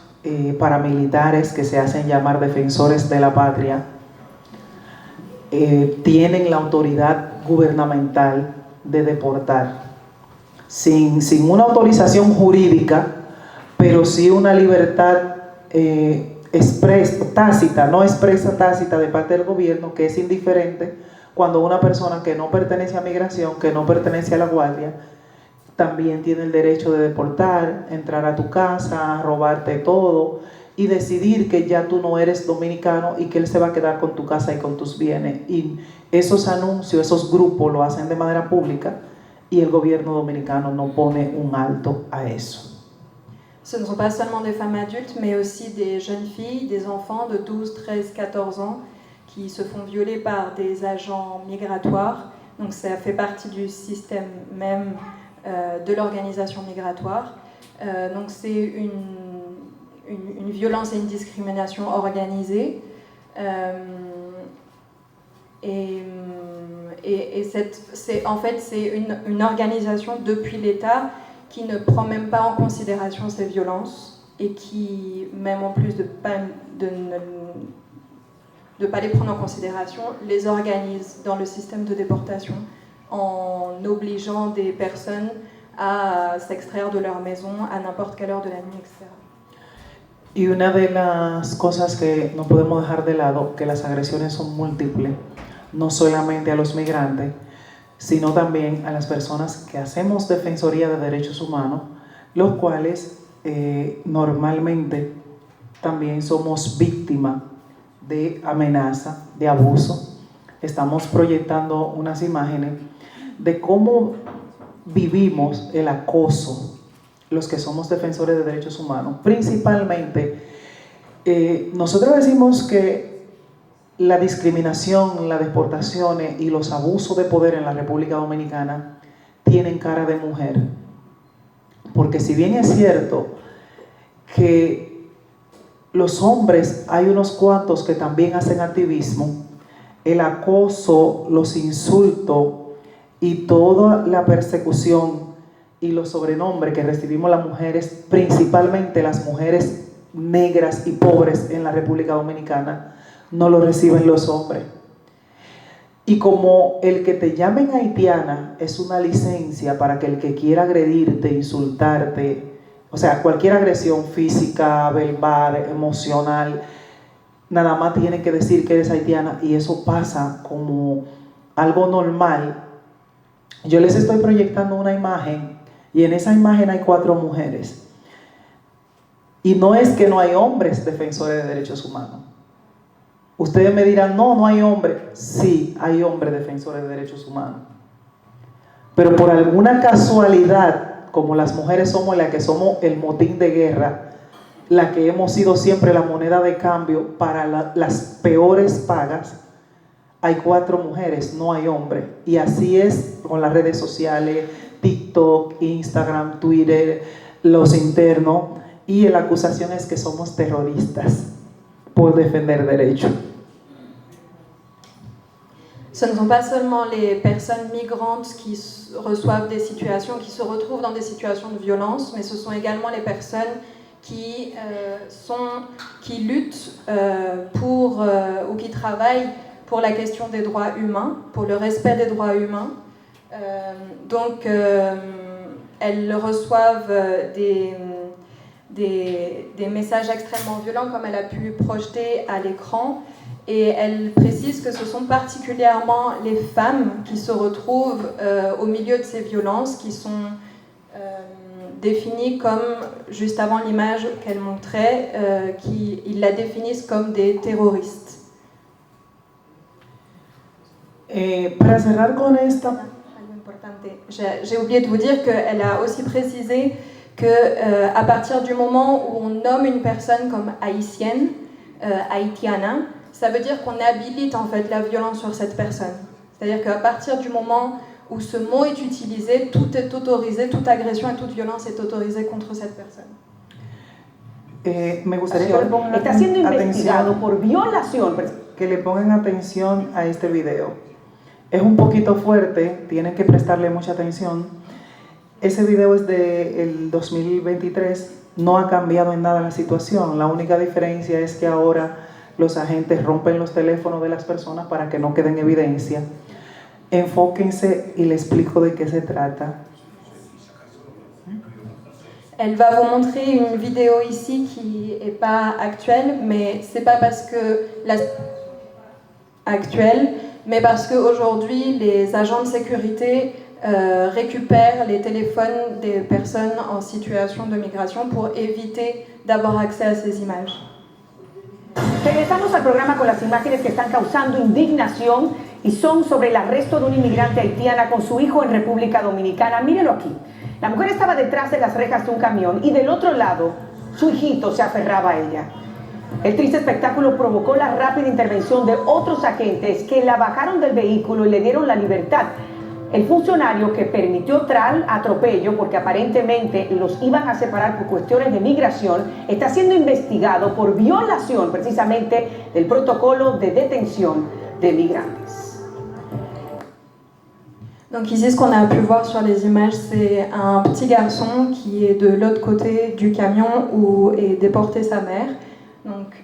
[SPEAKER 3] paramilitares que se hacen llamar defensores de la patria tienen la autoridad gubernamental de deportar sin una autorización jurídica, pero sí una libertad tácita, no expresa, tácita de parte del gobierno, que es indiferente cuando una persona que no pertenece a migración, que no pertenece a la guardia, también tiene el derecho de deportar, entrar a tu casa, robarte todo y decidir que ya tú no eres dominicano y que él se va a quedar con tu casa y con tus bienes. Y esos anuncios, esos grupos lo hacen de manera pública y el gobierno dominicano no pone un alto a eso.
[SPEAKER 4] Ce ne sont pas seulement des femmes adultes, mais aussi des jeunes filles, des enfants de 12, 13, 14 ans qui se font violer par des agents migratoires. Donc ça fait partie du système même de l'organisation migratoire. Donc c'est une violence et une discrimination organisée. En fait, c'est une organisation depuis l'État qui ne prend même pas en considération ces violences et qui, même en plus de ne pas les prendre en considération, les organise dans le système de déportation en obligeant des personnes a s'extraer de leur maison a n'importe quelle heure de la nuit, etc.
[SPEAKER 3] Y una de las cosas que no podemos dejar de lado, que las agresiones son múltiples, no solamente a los migrantes, sino también a las personas que hacemos defensoría de derechos humanos, los cuales normalmente también somos víctimas de amenaza, de abuso. Estamos proyectando unas imágenes de cómo vivimos el acoso, los que somos defensores de derechos humanos. Principalmente, nosotros decimos que la discriminación, las deportaciones y los abusos de poder en la República Dominicana tienen cara de mujer. Porque si bien es cierto que los hombres, hay unos cuantos que también hacen activismo, el acoso, los insultos y toda la persecución y los sobrenombres que recibimos las mujeres, principalmente las mujeres negras y pobres en la República Dominicana, no lo reciben los hombres. Y como el que te llamen haitiana es una licencia para que el que quiera agredirte, insultarte, o sea, cualquier agresión física, verbal, emocional, nada más tiene que decir que eres haitiana y eso pasa como algo normal. Yo les estoy proyectando una imagen y en esa imagen hay 4 mujeres. Y no es que no hay hombres defensores de derechos humanos. Ustedes me dirán, no hay hombres. Sí, hay hombres defensores de derechos humanos. Pero por alguna casualidad, como las mujeres somos las que somos el motín de guerra, la que hemos sido siempre la moneda de cambio para las peores pagas, hay 4 mujeres, no hay hombres. Y así es con las redes sociales, TikTok, Instagram, Twitter, los internos. Y la acusación es que somos terroristas por defender derechos.
[SPEAKER 4] Ce ne sont pas seulement les personnes migrantes qui reçoivent des situations, qui se retrouvent dans des situations de violence, mais ce sont également les personnes qui luttent pour ou qui travaillent pour la question des droits humains, pour le respect des droits humains. Donc, elles reçoivent des messages extrêmement violents, comme elle a pu projeter à l'écran. Et elle précise que ce sont particulièrement les femmes qui se retrouvent au milieu de ces violences, qui sont définies comme, juste avant l'image qu'elle montrait, ils la définissent comme des terroristes.
[SPEAKER 3] Para cerrar con esta...
[SPEAKER 4] J'ai oublié de vous dire qu'elle a aussi précisé qu'à partir du moment où on nomme une personne comme haïtienne, haïtiana, ça veut dire qu'on habilite en fait la violence sur cette personne. C'est-à-dire qu'à partir du moment où ce mot est utilisé, tout est autorisé, toute agression et toute violence est autorisée contre cette personne.
[SPEAKER 3] Me gustaría
[SPEAKER 5] está siendo investigado por violación.
[SPEAKER 3] Que le pongan atención a este video. Es un poquito fuerte, tienen que prestarle mucha atención. Ese video es del 2023, no ha cambiado en nada la situación. La única diferencia es que ahora los agentes rompen los teléfonos de las personas para que no quede en evidencia. Enfóquense y les explico de qué se trata.
[SPEAKER 4] Elle va vous montrer une vidéo ici qui n'est pas actuelle, mais c'est pas parce que actuelle, mais parce qu'aujourd'hui les agents de sécurité récupèrent les téléphones des personnes en situation de migration pour éviter d'avoir accès à ces images.
[SPEAKER 5] Regresamos al programa con las imágenes que están causando indignación y son sobre el arresto de una inmigrante haitiana con su hijo en República Dominicana. Mírenlo aquí. La mujer estaba detrás de las rejas de un camión y del otro lado su hijito se aferraba a ella. El triste espectáculo provocó la rápida intervención de otros agentes que la bajaron del vehículo y le dieron la libertad. El funcionario que permitió tal atropello, porque aparentemente los iban a separar por cuestiones de migración, está siendo investigado por violación precisamente del protocolo de detención de migrantes.
[SPEAKER 4] Donc ici, ce qu'on a pu voir sur les images, c'est un petit garçon qui est de l'autre côté du camion où est déportée sa mère. Donc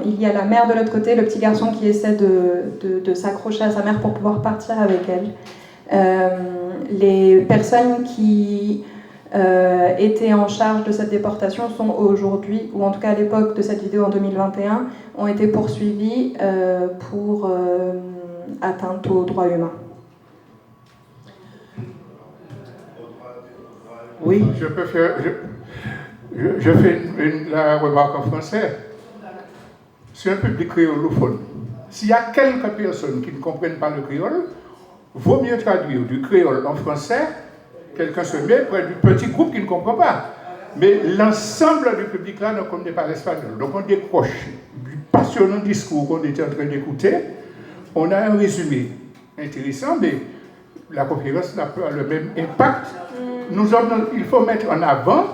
[SPEAKER 4] il y a la mère de l'autre côté, le petit garçon qui essaie de s'accrocher à sa mère pour pouvoir partir avec elle. Les personnes qui étaient en charge de cette déportation sont aujourd'hui, ou en tout cas à l'époque de cette vidéo en 2021, ont été poursuivies pour atteinte aux droits humains.
[SPEAKER 3] Oui.
[SPEAKER 6] Je fais la remarque en français. C'est un public créolophone. S'il y a quelques personnes qui ne comprennent pas le créole, vaut mieux traduire du créole en français. Quelqu'un se met près du petit groupe qui ne comprend pas. Mais l'ensemble du public là ne connaît pas l'espagnol. Donc on décroche du passionnant discours qu'on était en train d'écouter. On a un résumé intéressant, mais la conférence n'a pas le même impact. Il faut mettre en avant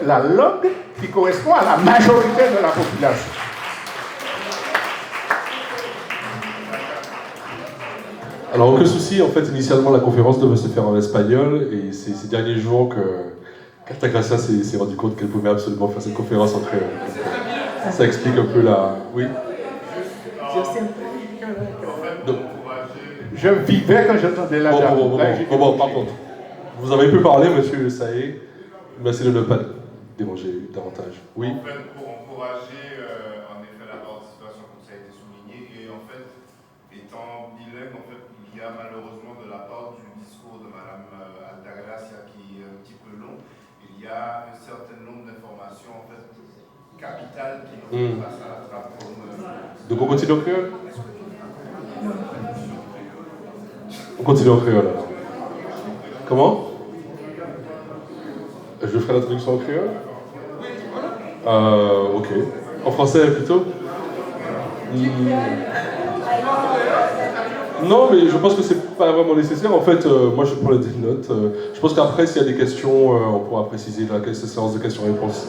[SPEAKER 6] la langue qui correspond à la majorité de la population.
[SPEAKER 1] Alors aucun souci, en fait initialement la conférence devait se faire en espagnol et c'est ces derniers jours que Altagracia s'est rendu compte qu'elle pouvait absolument faire cette conférence en créole. Ça explique un peu la... Oui. Donc,
[SPEAKER 6] je vivais quand j'entendais la dame.
[SPEAKER 1] Bon, par contre, vous avez pu parler, monsieur Saé. Merci de ne pas déranger davantage. Oui.
[SPEAKER 7] En fait, pour encourager en effet la participation, comme ça a été souligné, et en fait, étant bilingue, en fait, il y a malheureusement de la part du discours de Madame Altagracia qui est un petit peu long, il y a un certain nombre d'informations en fait capitales qui nous passent à la trappe comme.
[SPEAKER 1] Donc on continue en créole. On continue en créole alors. Comment? Je ferai la traduction en créole. Ok. En français plutôt. Non, mais je pense que c'est pas vraiment nécessaire. En fait, moi je prends des notes. Je pense qu'après, s'il y a des questions, on pourra préciser la séance de questions-réponses.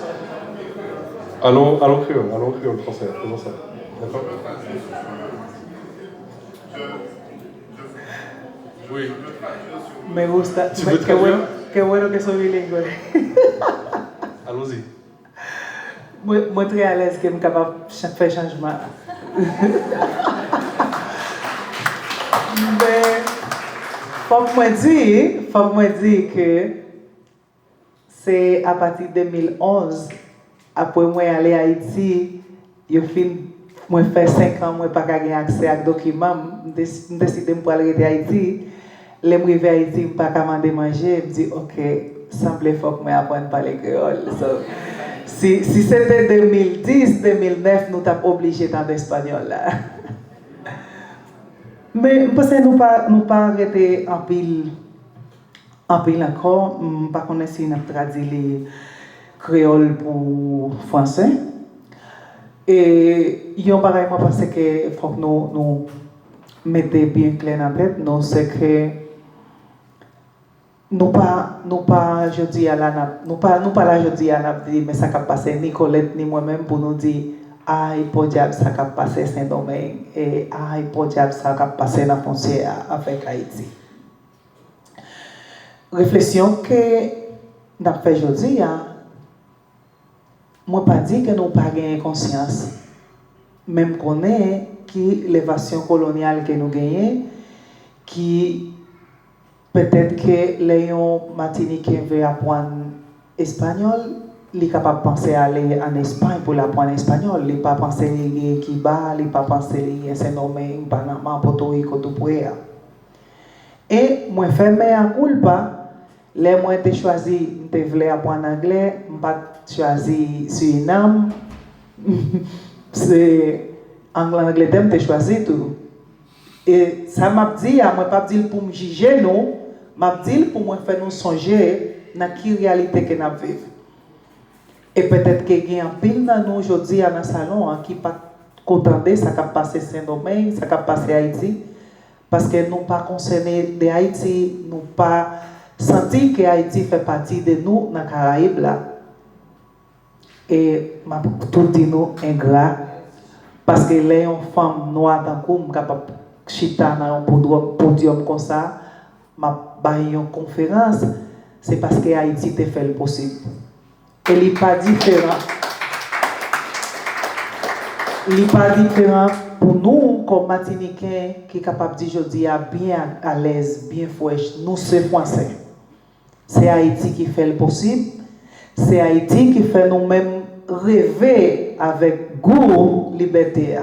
[SPEAKER 1] Allons créole français. Faisons ça. D'accord? Oui.
[SPEAKER 3] Me gusta.
[SPEAKER 1] Tu veux traduire?
[SPEAKER 3] Qué bueno que soy bilingüe.
[SPEAKER 1] Allons-y.
[SPEAKER 3] Moi très à l'aise que je suis capable de faire changement. Mais faut que moi dire que c'est à partir de 2011, après moi aller à Haïti, moi fait 5 ans moi pas gagner accès à documents, décidé pour aller à Haïti. Les arrivé à Haïti, je pas commander manger, je dis OK, semble faut que moi apprendre à parler créole. So, si c'était 2010, 2009, nous t'avons obligé d'entendre espagnol là. Mais parce que nous pas arrêté en pile encore, pas connais si nous traduit les créole pour français. Et yon pareil moi pense que faut que nous mettez bien clair dans tête, nous c'est que nous pas jeudi à la nous pas la jeudi à la dire mais ça va passer ni Colette ni moi-même pour nous dire aïe pour diable ça va passer Saint-Domingue et aïe pour diable ça va passer la frontière avec Haïti. Réflexion que n'a fait jeudi moi pas dit que nous pas gagner conscience même qu'on est qui l'évasion coloniale que nous gagnons qui peut-être que Léon Martiniquais veut apprendre espagnol, il est capable de penser à aller en Espagne pour l'apprendre espagnol, il n'est pas pensé à Cuba, il n'est pas pensé à Saint-Domingue, Panama, Porto Rico, tout pour ça. Et moi, je fais un culpa, les moi j'ai choisi, je voulais apprendre anglais, je n'ai pas choisi Suriname, c'est anglais, j'ai choisi tout. Et ça m'a dit, moi pas dit pour me juger, non, m'a dit pour moi faire nous songer dans quelle réalité que nous vivons. Et peut-être qu'il y a un pile dans nous aujourd'hui dans le salon qui pas content de ça qui a passé Saint-Domingue, ça qui a passé Haïti. Parce que nous pas concernés de Haïti, nous pas senti que Haïti fait partie de nous dans les Caraïbes là. Et m'a tout dit nous ingrat parce que les femmes noires dans coup capable chita dans un podium comme ça, m'a baillé une conférence, c'est parce que Haïti te fait le possible. Et il n'est pas différent. Il n'est pas différent pour nous, comme Martiniquais, qui est capable de dire aujourd'hui bien à l'aise, bien fraîche. Nous, c'est Français. C'est Haïti qui fait le possible. C'est Haïti qui fait nous-mêmes rêver avec goût, liberté.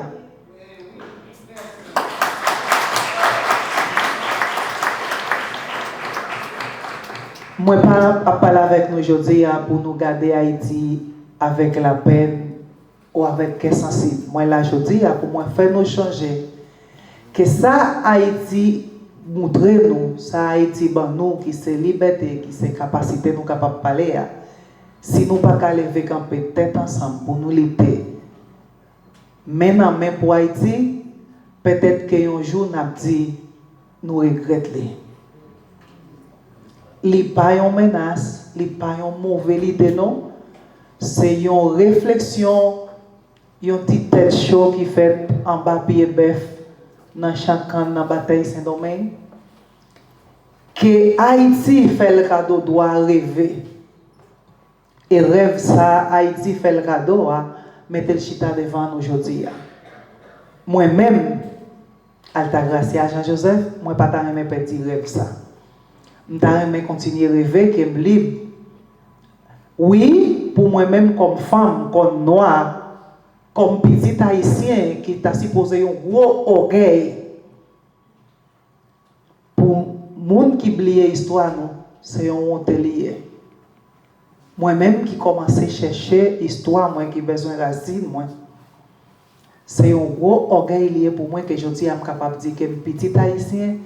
[SPEAKER 3] Moi, je ne parle pas avec nous aujourd'hui pour nous garder Haïti avec la peine ou avec le sensible. Moi, là, je dis, pour moi, faire nous changer. Que ça, Haïti, montre nous, ça, Haïti, nous, qui c'est liberté, qui c'est capacité, nous capables de parler. Si nous ne pouvons pas lever camper tête ensemble pour nous lutter, maintenant, même pour Haïti, peut-être qu'un jour, nous avons dit, nous regrettons. Il n'y a pas une menace, il n'y a pas une mauvaise idée, non. C'est une réflexion, une petite tête chaude qui fait en bas pied bœuf dans chaque camp de la bataille Saint-Domingue. Que Haïti fait le cadeau doit rêver. Et rêve ça, Haïti fait le cadeau, mettez le chita devant nous aujourd'hui. Moi-même, Altagracia Jean-Joseph, moi pas t'aimer petit rêve ça. Je continuer à rêver que je suis libre. Oui, pour moi-même comme femme, comme noire, comme petit haïtien qui t'a supposé un gros orgueil. Pour les gens qui oublient l'histoire, c'est un honte lié. Moi-même qui commence à chercher l'histoire, moi qui ai besoin de racines, c'est un gros orgueil lié pour moi que je suis capable de dire que je suis petit haïtien.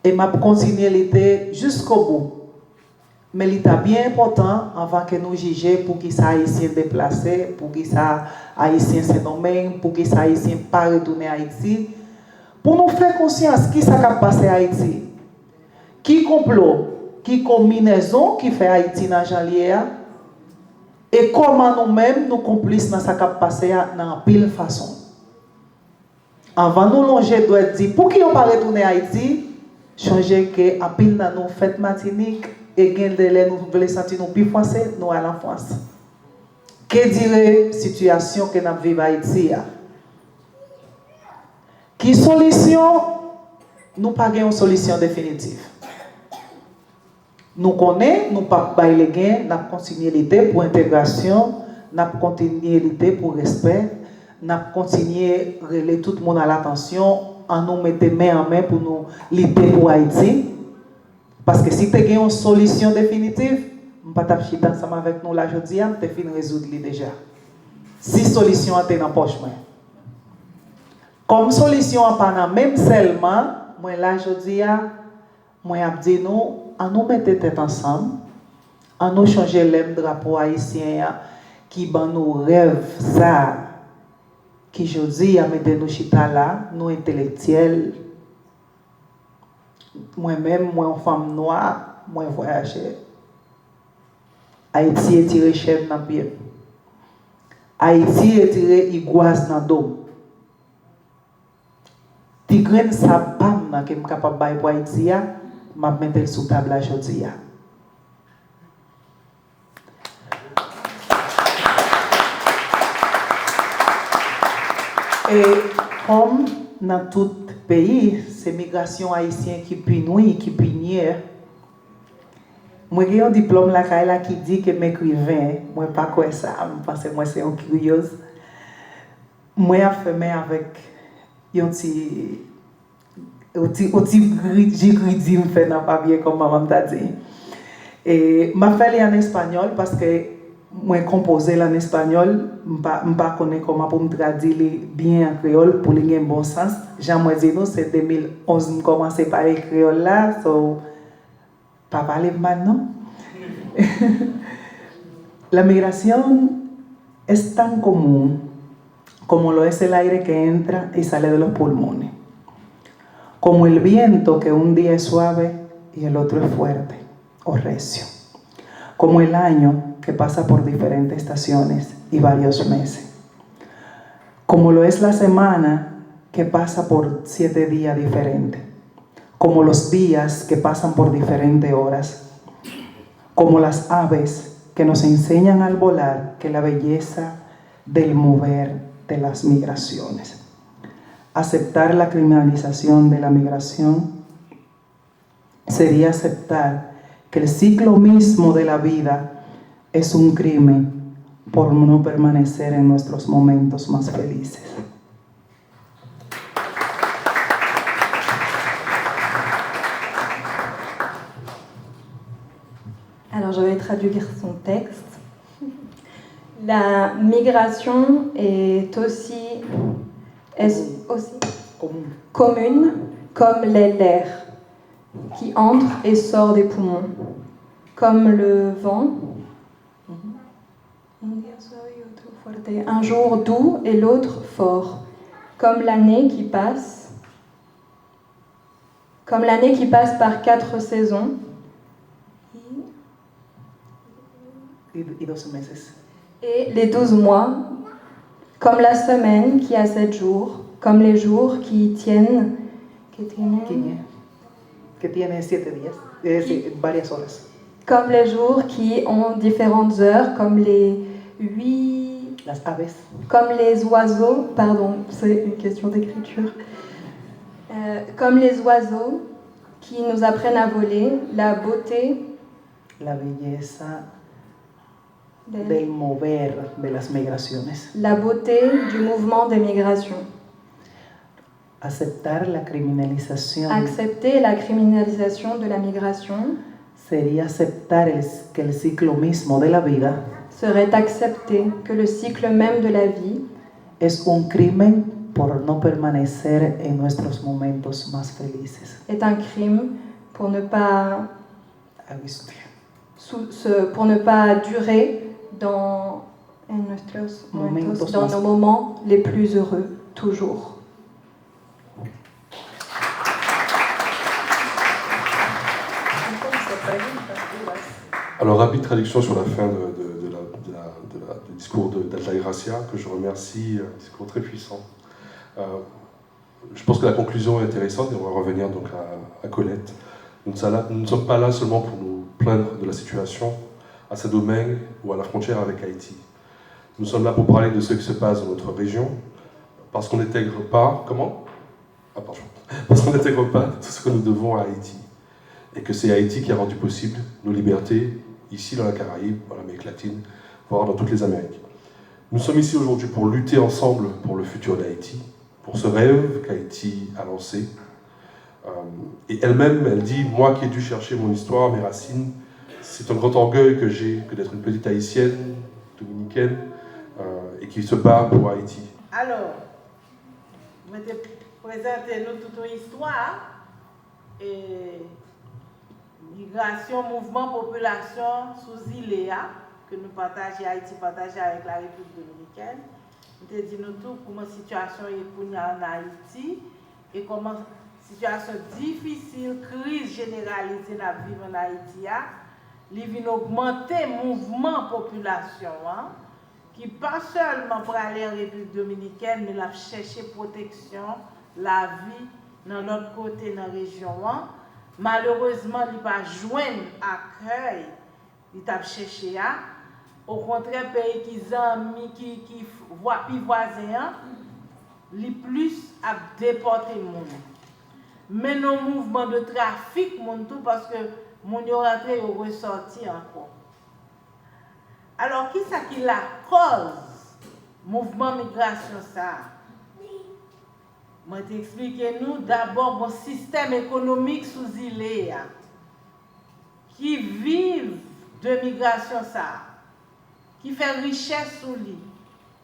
[SPEAKER 3] Et m'a continué l'été jusqu'au bout. Mais il est bien important avant que nous jugions pour qui ça haïtien déplacé, pour qui ça haïtien Saint-Domingue, pour qui ça haïtien pas retourner à Haïti, pour nous faire conscience qui ça a passé à Haïti, qui complot, qui combinaison qui fait Haïti dans janvier, et comment nous-mêmes nous complices dans ça qui a passé dans pile façon. Avant nous longer doit dire pour qui on pas retourner à Haïti. Changer que en pile dans nos fêtes Martinique et gain de l'air nous voulons sentir nous plus français nous à la France. Que dirait situation que nous vivons à Haïti? Qui solution? Nous pas une solution définitive. Nous connaissons, nous pas bailler les gains, nous continuer lutter pour intégration, nous continuer lutter pour respect, nous continuer relayer tout le monde à l'attention. En nous mettre main en main pour nous lutter pour Haïti. Parce que si tu as une solution définitive, je ne vais pas t'appuyer ensemble avec nous là aujourd'hui, tu as fini de résoudre déjà. Si solution est dans la poche. Comme solution pas dans même seulement, moi là aujourd'hui, moi je dis nous, en nous mettre tête ensemble, en nous changer le drapeau haïtien qui ban nous rêve ça. Qui je dis à mettre nos chita là, nous intellectuels, moi-même, moi une femme noire, moi voyager. Haïti est tiré chèvre dans le pied. Haïti est tiré iguase dans le dos. Tigren sa pam qui est capable de pour Haïti, m'a mettre sous table aujourd'hui. Et comme dans tout pays, c'est migration haïtienne qui punit, qui punit. Moi, j'ai un diplôme là qui dit que m'écrivain, moi pas quoi ça, parce que moi c'est un curieuse. Moi j'ai fait avec un petit gris me fait dans papier comme maman t'a dit. Et m'a fait en espagnol parce que moi composé en espagnol, m'pas connais comment pour me traduire bien en créole pour les un bon sens. Jean moi dit nous c'est 2011 me commencé par les créole là, so pas parler mal non. La migración es tan común como lo es el aire que entra y sale de los pulmones, como el viento que un día es suave y el otro es fuerte o recio, como el año que pasa por diferentes estaciones y varios meses, como lo es la semana que pasa por 7 días diferentes, como los días que pasan por diferentes horas, como las aves que nos enseñan al volar que la belleza del mover de las migraciones. Aceptar la criminalización de la migración sería aceptar que el ciclo mismo de la vida es un crimen por no permanecer en nuestros momentos más felices.
[SPEAKER 4] Alors je vais traduire son texte. La migration est aussi commune comme l'air qui entre et sort des poumons, comme le vent, un jour doux et l'autre fort, comme l'année qui passe par 4 saisons.
[SPEAKER 3] Y 12 meses.
[SPEAKER 4] Et les 12 mois, comme la semaine qui a 7 jours, comme les jours qui tiennent...
[SPEAKER 3] Que tiene 7 días, varias horas.
[SPEAKER 4] Comme les jours qui ont différentes heures, comme les 8...
[SPEAKER 3] Las aves.
[SPEAKER 4] Comme les oiseaux, pardon, c'est une question d'écriture. Comme les oiseaux qui nous apprennent à voler, la beauté...
[SPEAKER 3] La belleza del mover de las migraciones.
[SPEAKER 4] La beauté du mouvement des migrations.
[SPEAKER 3] Aceptar la criminalización.
[SPEAKER 4] Accepter la criminalisation de la migration
[SPEAKER 3] sería aceptar que el ciclo mismo de la vida
[SPEAKER 4] serait accepter que le cycle même de la vie
[SPEAKER 3] es un crimen por no permanecer en nuestros momentos más felices.
[SPEAKER 4] Est un crime pour ne pas durer dans nos moments les plus heureux, toujours.
[SPEAKER 1] Alors, rapide traduction sur la fin du discours d'Altagracia, que je remercie, un discours très puissant. Je pense que la conclusion est intéressante et on va revenir donc à Colette. Nous ne sommes pas là seulement pour nous plaindre de la situation à Saint-Domingue ou à la frontière avec Haïti. Nous sommes là pour parler de ce qui se passe dans notre région, parce qu'on n'intègre pas... Comment ? Parce qu'on n'intègre pas tout ce que nous devons à Haïti. Et que c'est Haïti qui a rendu possible nos libertés, ici dans la Caraïbe, dans l'Amérique latine, voire dans toutes les Amériques. Nous sommes ici aujourd'hui pour lutter ensemble pour le futur d'Haïti, pour ce rêve qu'Haïti a lancé. Et elle-même, elle dit, moi qui ai dû chercher mon histoire, mes racines, c'est un grand orgueil que j'ai que d'être une petite haïtienne, dominicaine, et qui se bat pour Haïti.
[SPEAKER 2] Alors, je vais te présenter toute une histoire. Et migration, mouvement, population sous Iléa, que nous partageons, Haïti partage avec la République dominicaine. Nous te disons tout comment la situation est en Haïti et comment la situation difficile, crise généralisée dans la vie en Haïti, il vient augmenter le mouvement population, qui pas seulement pour aller en République dominicaine, mais la chercher protection, la vie dans l'autre côté de la région. Malheureusement, il n'a pas joint accueil, il t'a cherché. Au contraire, pays qui voit plus voisin, il plus à déporter le monde. Mais nos mouvements de trafic, tout parce que mon est rentré et ressorti encore. Alors, qui est-ce qui la cause mouvement migration ça? Je t'explique nous d'abord mon système économique sous île qui vivent de migration ça, qui fait richesse sous l'île,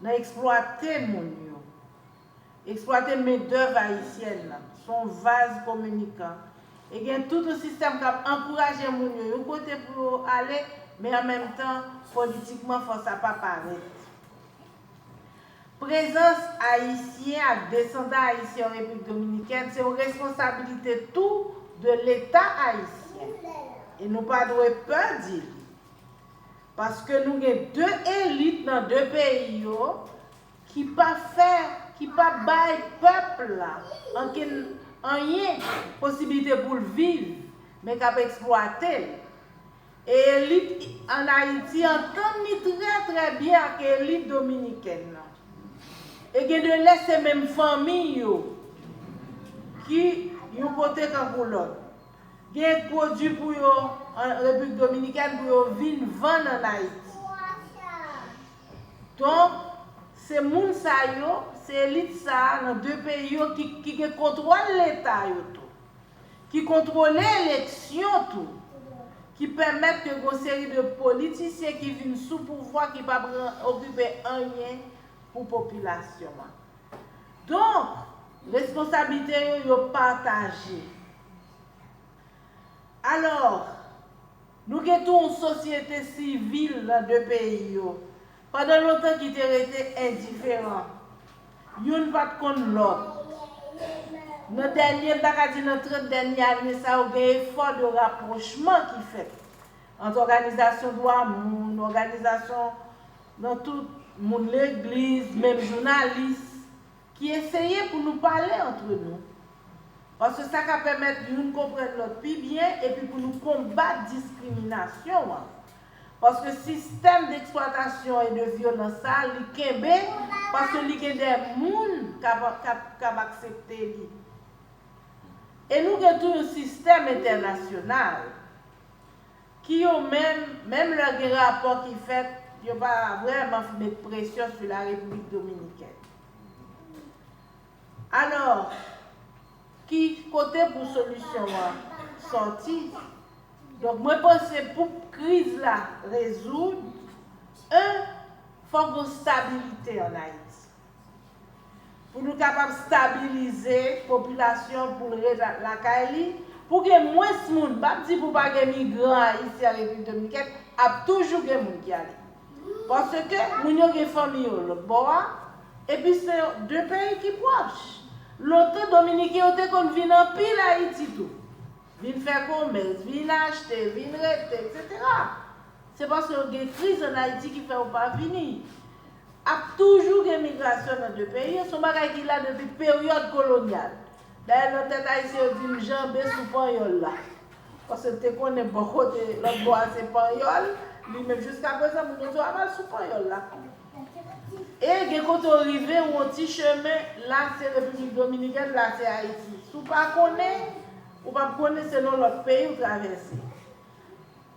[SPEAKER 2] d'exploiter mon lieu, exploiter mes d'œuvres haïtiennes, son vase communicant. Et il y a tout un système qui a encouragé mon lieu, un côté pour aller mais en même temps, politiquement, il faut ça pas paraître. Présence haïtienne et descendants haïtiens en République dominicaine, c'est une responsabilité tout de l'État haïtien. Et nous ne pas peur dire. Parce que nous avons deux élites dans deux pays qui ne pas faire, qui ne pas bailler peuple là, en rien possibilité pour le vivre, mais qui exploiter. Et l'élite en Haïti entend très bien avec l'élite dominicaine. Et il y a de laisser même famille qui ont porté comme l'autre. Il y a des produits pour en République dominicaine pour venir vendre en Haïti. Donc, c'est moun sa yo, c'est l'élite ça dans deux pays qui contrôlent l'État qui contrôlent l'élection tout, qui permettent que une série de politiciens qui viennent sous pouvoir qui ne peuvent pas occuper rien pour la population. Donc, responsabilité est partagée. Alors, nous avons une société civile dans deux pays. Pendant longtemps qui étaient restés indifférents. Ils ne pas contre l'autre. Dans les 30 dernières années, ça a eu un effort de rapprochement qui fait entre organisations de droits, organisations dans tout le monde, l'église, même journalistes, qui essayaient pour nous parler entre nous. Parce que ça permet de nous comprendre l'autre plus bien et puis pour nous combattre la discrimination. Parce que le système d'exploitation et de violence, il est parce que il y a des gens qui ont accepté. Et nous avons un système international qui ont même le rapport qui fait, il n'y a pas vraiment mettre pression sur la République dominicaine. Alors, qui côté pour solution sortie? Donc, moi, je pense que pour la crise là résoudre, il faut une stabilité en Haïti. Pour nous capables de stabiliser la population pour la Kaili, pour que moins de monde, pas dire pour pas que les migrants ici à la République dominicaine, il y a toujours des gens qui allent. Parce que nous avons des familles l'autre bord, et puis c'est deux pays qui proches. L'autre dominicain, on vient en pile à Haïti tout. Vient faire commerce, vient acheter, vient rester, etc. C'est parce qu'il y a des crises en Haïti qui ne font pas venir. Il y a toujours des migrations dans deux pays. Ce sont des choses qui sont là depuis la période coloniale. D'ailleurs, notre tête haïtienne dit jambes sous Panyol là. Parce que tu connais beaucoup de l'autre bois, c'est Panyol. Lui-même, jusqu'à présent, nous avons mal sous Panyol là. Et quand on arrive ou un petit chemin, là c'est République dominicaine, là c'est Haïti. Si vous ne connaissez pas, ou pas connaître selon l'autre pays ou traverser.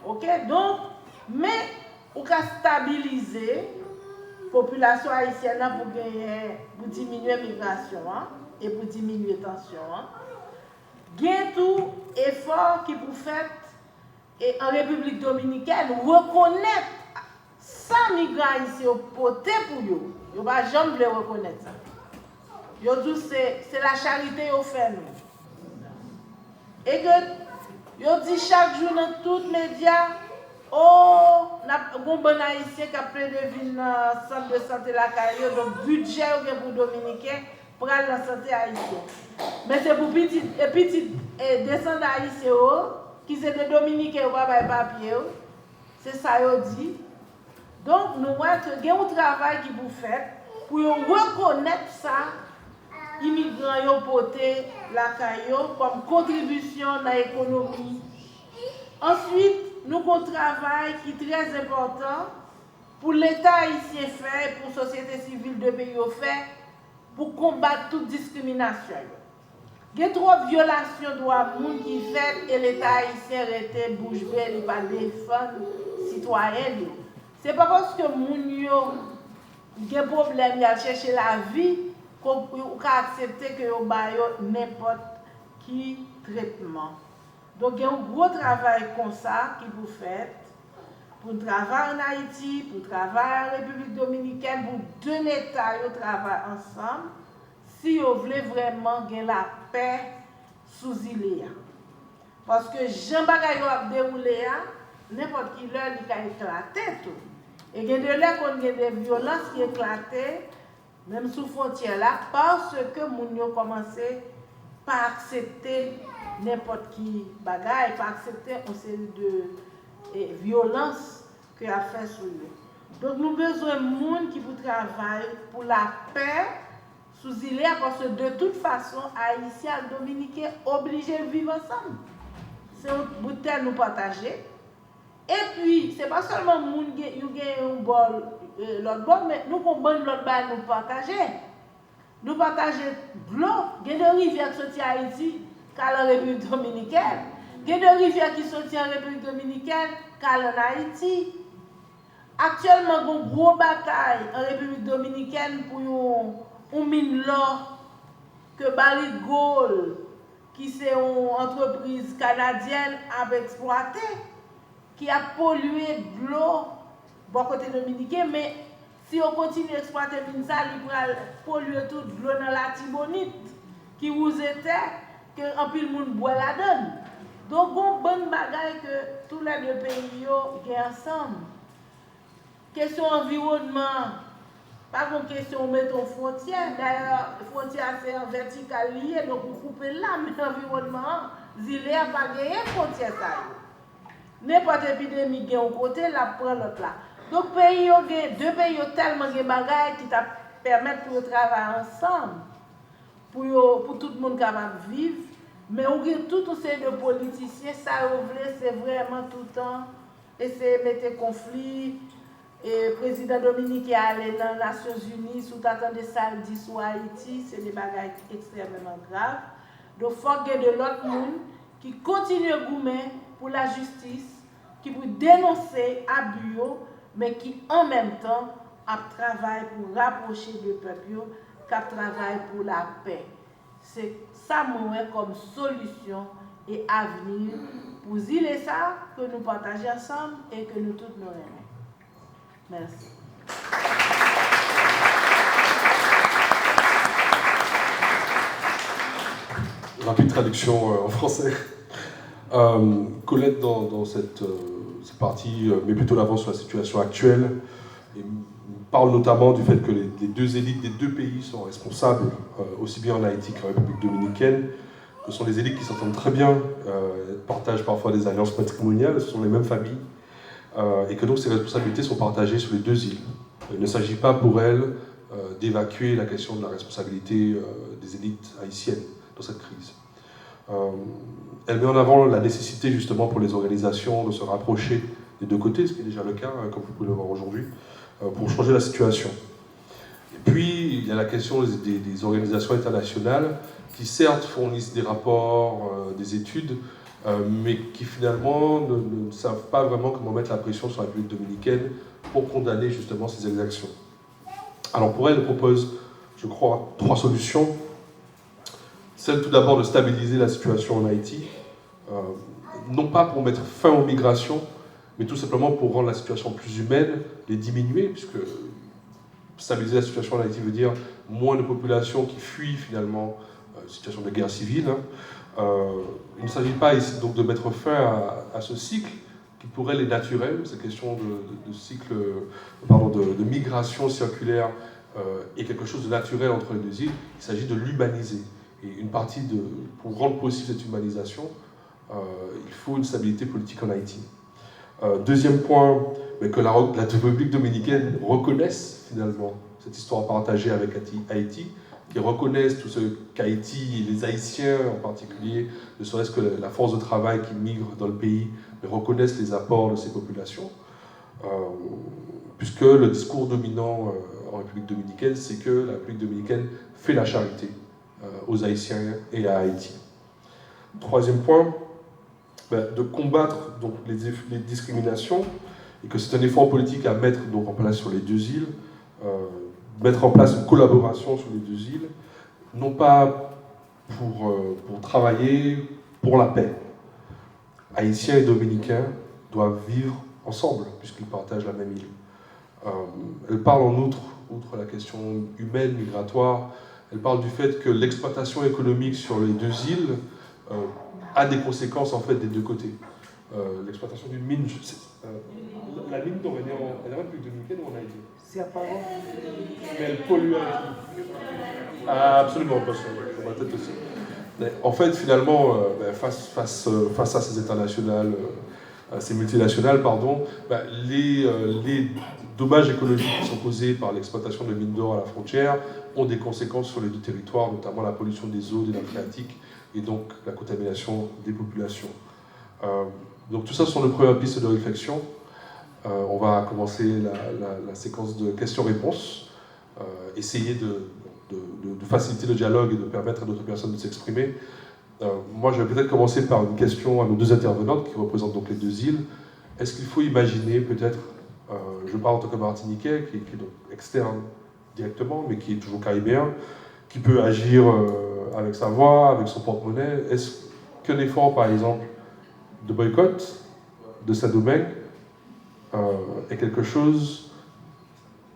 [SPEAKER 2] Ok? Donc, mais on peut stabiliser la population haïtienne pour diminuer la migration et pour diminuer la tension. Il y a tout effort qui peut faire en République dominicaine reconnaître 100 migrants ici au poté pour eux. Ils ne vont jamais reconnaître ça. Ils disent que c'est la charité qu'ils fait nous. Et que ils disent chaque jour dans tous les médias, oh, on a un bon haïtien qui a plein de villes dans le centre de santé la Caillou, donc budget pour les Dominicains pour aller dans la santé haïtienne. Mais c'est pour petits descendants haïtiens qui sont des Dominicains qui n'ont pas de papier. C'est ça qu'ils disent. Donc, nous avons un travail qui vous fait pour reconnaître ça, immigrants porté la caillou comme contribution dans l'économie. Ensuite, nous avons un travail qui est très important pour l'État haïtien fait, pour la société civile de pays fait, pour combattre toute discrimination. Il y a trop de violations de droits de l'homme qui fait et l'État haïtien était bouche bée, il ne pas défendre les citoyens. Ce n'est pas parce que les gens ont des problèmes à chercher la vie qu'on peut accepter que vous ayez n'importe qui traitement. Donc, il y a un gros travail comme ça qui vous faites pour travailler en Haïti, pour travailler en République dominicaine, pour deux États qui travaillent ensemble, si vous voulez vraiment gagner la paix sous l'île. Parce que Jean Bagay a déroulé, n'importe qui là, il a éclaté tout. Et il y a de là qu'on a des violences qui éclatent, même sous frontière là, parce que les gens ont commencé par accepter n'importe qui bagaille, par accepter une série de violences qu'il a fait sur eux. Donc nous avons besoin de monde qui travaille pour la paix sous île, parce que de toute façon, Haïtiens et Dominicains obligés de vivre ensemble. C'est un bout de terre nous partager. Et puis, ce n'est pas seulement les gens qui ont un bol, l'autre bol, mais nous avons bon l'autre bol nous partager. Nous partageons de l'eau. Il y a des rivières qui sortent en Haïti, qu'à la République dominicaine. Il y a des rivières qui sortent en République dominicaine, qu'à en Haïti. Actuellement, il y a une grosse bataille en République dominicaine pour une mine l'or que Barrick Gold, qui c'est une entreprise canadienne, a exploité, qui a pollué de l'eau bon côté dominicain, mais si on continue à exploiter mine ça, il va polluer toute l'eau dans la Tibonite, qui vous était que un pile monde boit la donne. Donc, bon bonne bagaille que tous les deux pays gagnent ensemble. Question environnement, pas une question de mettre aux frontières. D'ailleurs, les frontières c'est en vertical lié, donc vous coupez là, mais l'environnement, il n'a pas gagné frontière. N'importe épidémie qui est au côté, la prend l'autre là. Donc, deux pays ont tellement de bagages qui permettent de travailler ensemble pour tout le monde capable de vivre. Mais on a tout ces de politiciens, ça c'est vraiment tout le temps essayer de mettre conflit. Et le président Dominique est allé dans les Nations Unies, sous attendez ça le dit sur Haïti, c'est des bagages extrêmement graves. Donc il faut qu'il y ait de l'autre monde qui continue à goumer pour la justice, qui peut dénoncer abus, mais qui en même temps travaille pour rapprocher le peuple, qui travaille pour la paix. C'est ça moi comme solution et avenir pour ziler ça que nous partageons ensemble et que nous tous nous aimons. Merci.
[SPEAKER 1] Rapide traduction en français. Colette, dans cette partie, met plutôt l'avant sur la situation actuelle et parle notamment du fait que les deux élites des deux pays sont responsables, aussi bien en Haïti qu'en République dominicaine. Ce sont des élites qui s'entendent très bien, partagent parfois des alliances patrimoniales, ce sont les mêmes familles, et que donc ces responsabilités sont partagées sur les deux îles. Il ne s'agit pas pour elles d'évacuer la question de la responsabilité des élites haïtiennes dans cette crise. Elle met en avant la nécessité justement pour les organisations de se rapprocher des deux côtés, ce qui est déjà le cas, comme vous pouvez le voir aujourd'hui, pour changer la situation. Et puis, il y a la question des organisations internationales qui certes fournissent des rapports, des études, mais qui finalement ne savent pas vraiment comment mettre la pression sur la République dominicaine pour condamner justement ces exactions. Alors pour elle propose, je crois, 3 solutions. Celle tout d'abord de stabiliser la situation en Haïti, non pas pour mettre fin aux migrations, mais tout simplement pour rendre la situation plus humaine, les diminuer, puisque stabiliser la situation en Haïti veut dire moins de populations qui fuient finalement une situation de guerre civile. Il ne s'agit pas ici donc de mettre fin à ce cycle qui pour elle est naturel, cette question de cycle, de migration circulaire est quelque chose de naturel entre les deux îles. Il s'agit de l'humaniser. Et une partie pour rendre possible cette humanisation, il faut une stabilité politique en Haïti. Deuxième point, que la République dominicaine reconnaisse finalement cette histoire partagée avec Haïti, qui reconnaissent tout ce qu'Haïti et les Haïtiens en particulier, ne serait-ce que la force de travail qui migre dans le pays, mais reconnaissent les apports de ces populations, puisque le discours dominant en République dominicaine, c'est que la République dominicaine fait la charité aux Haïtiens et à Haïti. Troisième point, de combattre donc, les discriminations, et que c'est un effort politique à mettre donc, en place sur les deux îles, mettre en place une collaboration sur les deux îles, non pas pour travailler pour la paix. Haïtiens et Dominicains doivent vivre ensemble, puisqu'ils partagent la même île. Elle parle en outre la question humaine, migratoire, elle parle du fait que l'exploitation économique sur les deux îles a des conséquences en fait des deux côtés. l'exploitation d'une mine. La mine d'or, elle est en République dominicaine ou en Haïti?
[SPEAKER 3] C'est à part.
[SPEAKER 1] Mais elle pollue Haïti. Ah, absolument pas ça, dans ma tête aussi. Mais en fait, finalement, face à ces internationales, ces multinationales, pardon, les dommages écologiques qui sont causés par l'exploitation de mines d'or à la frontière ont des conséquences sur les deux territoires, notamment la pollution des eaux, des nappes phréatiques et donc la contamination des populations. Donc tout ça sont de premières pistes de réflexion. On va commencer la séquence de questions-réponses, essayer de faciliter le dialogue et de permettre à d'autres personnes de s'exprimer. Moi, je vais peut-être commencer par une question à nos deux intervenantes qui représentent donc les deux îles. Est-ce qu'il faut imaginer peut-être, je parle en tant que Martiniquais, qui est donc externe directement, mais qui est toujours caribéen, qui peut agir avec sa voix, avec son porte-monnaie. Est-ce qu'un effort, par exemple, de boycott de Saint-Domingue est quelque chose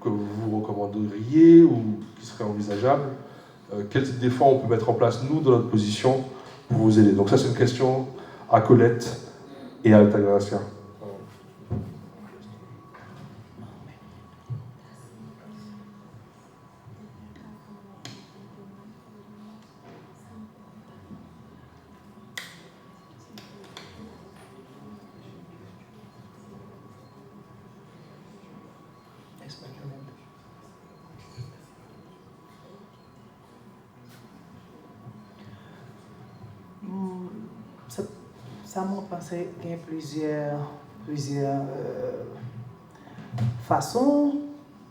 [SPEAKER 1] que vous recommanderiez ou qui serait envisageable? Quel type d'effort on peut mettre en place, nous, dans notre position, pour vous aider? Donc ça, c'est une question à Colette et à Altagracia.
[SPEAKER 3] Ça m'a pensé qu'il y a plusieurs façons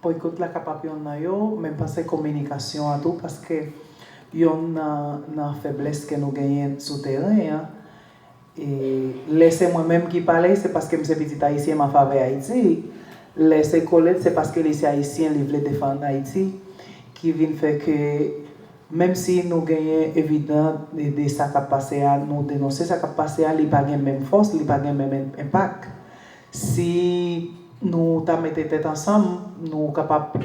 [SPEAKER 3] pour écouter la capacité de même penser communication à tout parce que il y a une faiblesse que nous gagnons sur le terrain. Et laissez moi-même qui parle, c'est parce que je suis petit haïtien, ma faveur Haïti. Laissez Colette, c'est parce que les haïtiens veulent défendre Haïti, qui vient faire que même si nous gagnons évidemment de ça qui a passé à nous dénoncer, ça qui a passé à, il n'y a pas la même force, il n'y a pas le même impact. Si nous mettons tête ensemble, nous sommes capables,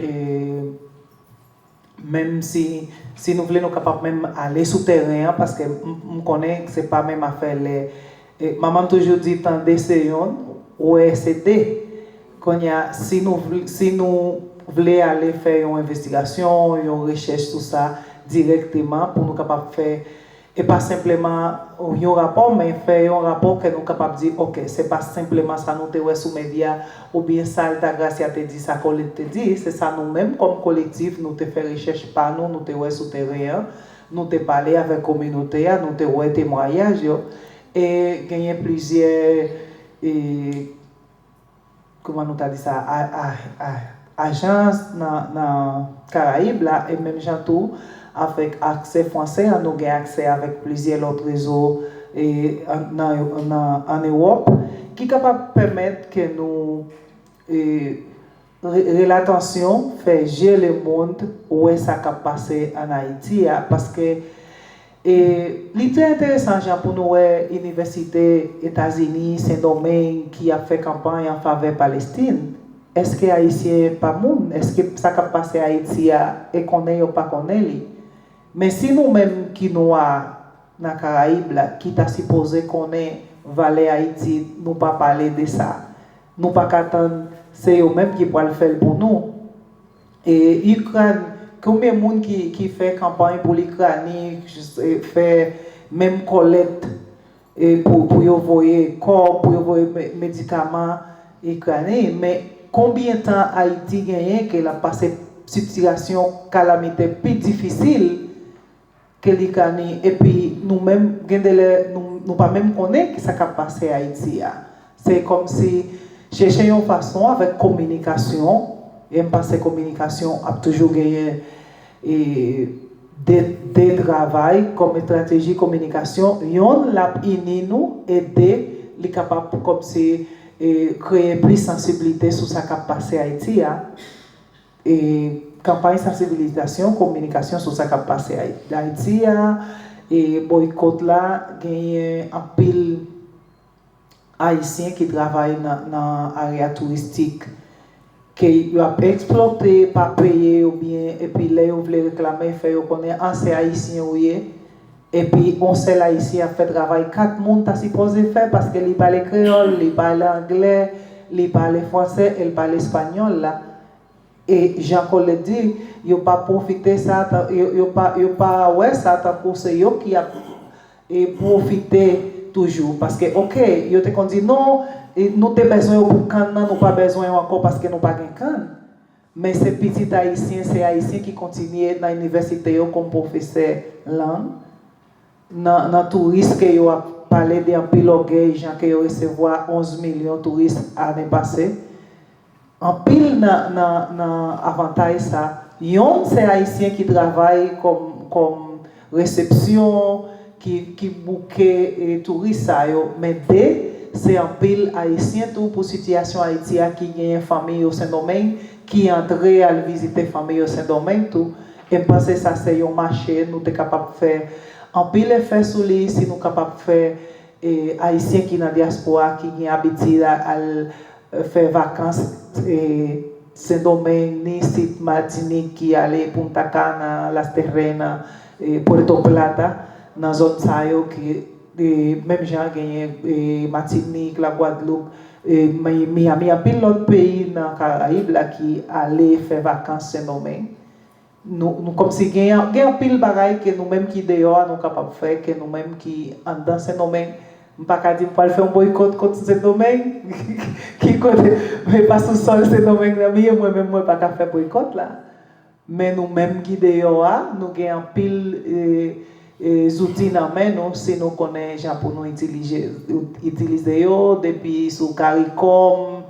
[SPEAKER 3] même si nous voulons, nous capables même aller sur le terrain, parce que je connais que ce n'est pas même affaire. Maman toujours dit, d'essayons, ou essayer. Si nous voulons aller faire une investigation, une recherche sur ça, directement pour nous capables de faire et pas simplement un rapport mais faire un rapport que nous capables de dire ok c'est pas simplement ça nous te ouais sous médias ou bien ça Altagracia te dit ça Colette te dit c'est ça nous-mêmes comme collectif nous te faire recherche par nous te ouais sur terrain nous te parler avec communauté nous te ouais témoignage et gagner plusieurs comment nous t'a dit ça agence dans Caraïbes là et même gens tout avec accès français, nous avons accès avec plusieurs autres réseaux en Europe, qui est capable de permettre que nous l'attention fait gérer le monde où est ça qui a passé en Haïti, parce que c'est intéressant pour nous, l'Université États-Unis, Saint-Domingue, qui a fait campagne en faveur de Palestine. Est-ce que les Haïtiens pas monde? Est-ce que ça qui a passé en Haïti et qu'on est ou pas qu'on est? Mais si nous-mêmes qui nous sommes dans les Caraïbes, qui t'a supposé qu'on est Valais Haïti, nous pas parler de ça. Nous pas attendre, c'est eux-mêmes qui peuvent le faire pour nous. Et Ukraine, combien de monde qui fait campagne pour l'Ukraine, fait même collecte pour envoyer corps, pour envoyer médicaments ukrainiens, mais combien de temps Haïti gagne qu'elle a passé situation calamité plus difficile que l'Ukraine et puis nous-mêmes nous pas même connaître ce qui a passé à Haïti. C'est comme si chercher une façon avec communication et penser communication a toujours gagné des travail comme stratégie de communication yon l'a uni nous aider les capables comme si créer plus de sensibilité sur ce qui a passé à Haïti et campagne de sensibilisation, communication sur ce qui a passé à Haïti et boycott là, il y a un pile haïtien qui travaille dans l'area touristique qui a exploité, pas payé ou bien et puis là ils veulent réclamer, faire connaître ancien haïtien Et puis, on sait là ici a fait travail 4 monde t'as supposé faire parce que il parle créole, il parle anglais, il parle français, il parle espagnol là. Et Jean-Paul le dit, il pas profiter ça, il pas ouais ça tant pour c'est yo qui a et profiter toujours parce que OK, yo te dit non, nous te besoin pour can, nous pas besoin encore parce que nous pas gain can. Mais ces petits haïtiens, c'est haïtiens qui continuent dans l'université comme professeur langue. Dans touristes que yo a parlé d'un pilogue, gens que yo recevoir 11 millions de touristes l'année passée. En pile dans avantage ça, yon c'est haïtien qui travaille comme réception qui bouquet touristes ça yo, mais c'est en pile haïtien tout pour situation Haïti qui gagne famille au Saint-Domingue qui entrer à visiter famille au Saint-Domingue tout et penser ça c'est un marché nous t'es capable de faire en pile effet sur lui si nous capable de faire haïtien qui dans diaspora qui gagne habitude à faire vacances et Saint-Domingue, Nice, Martinique qui allait Punta Cana, Las Terrenas et Puerto Plata dans zone ça yo qui même gens gagné Martinique, la Guadeloupe et Miami a pile l'autre pays dans Caraïbes là qui allait faire vacances Saint-Domingue. Nous comme si gagne pile bagaille que nous même qui dehors nous capable faire que nous même qui en dans Saint-Domingue pas qu'à dire pour faire un boycott contre ce domaine qui connaît mais pas sous sol ce domaine là moi même moi pas qu'à faire boycott là mais nous même qui dehors nous gagne pile outils dans main nous si nous connaît gens pour nous utiliser yo depuis sous CARICOM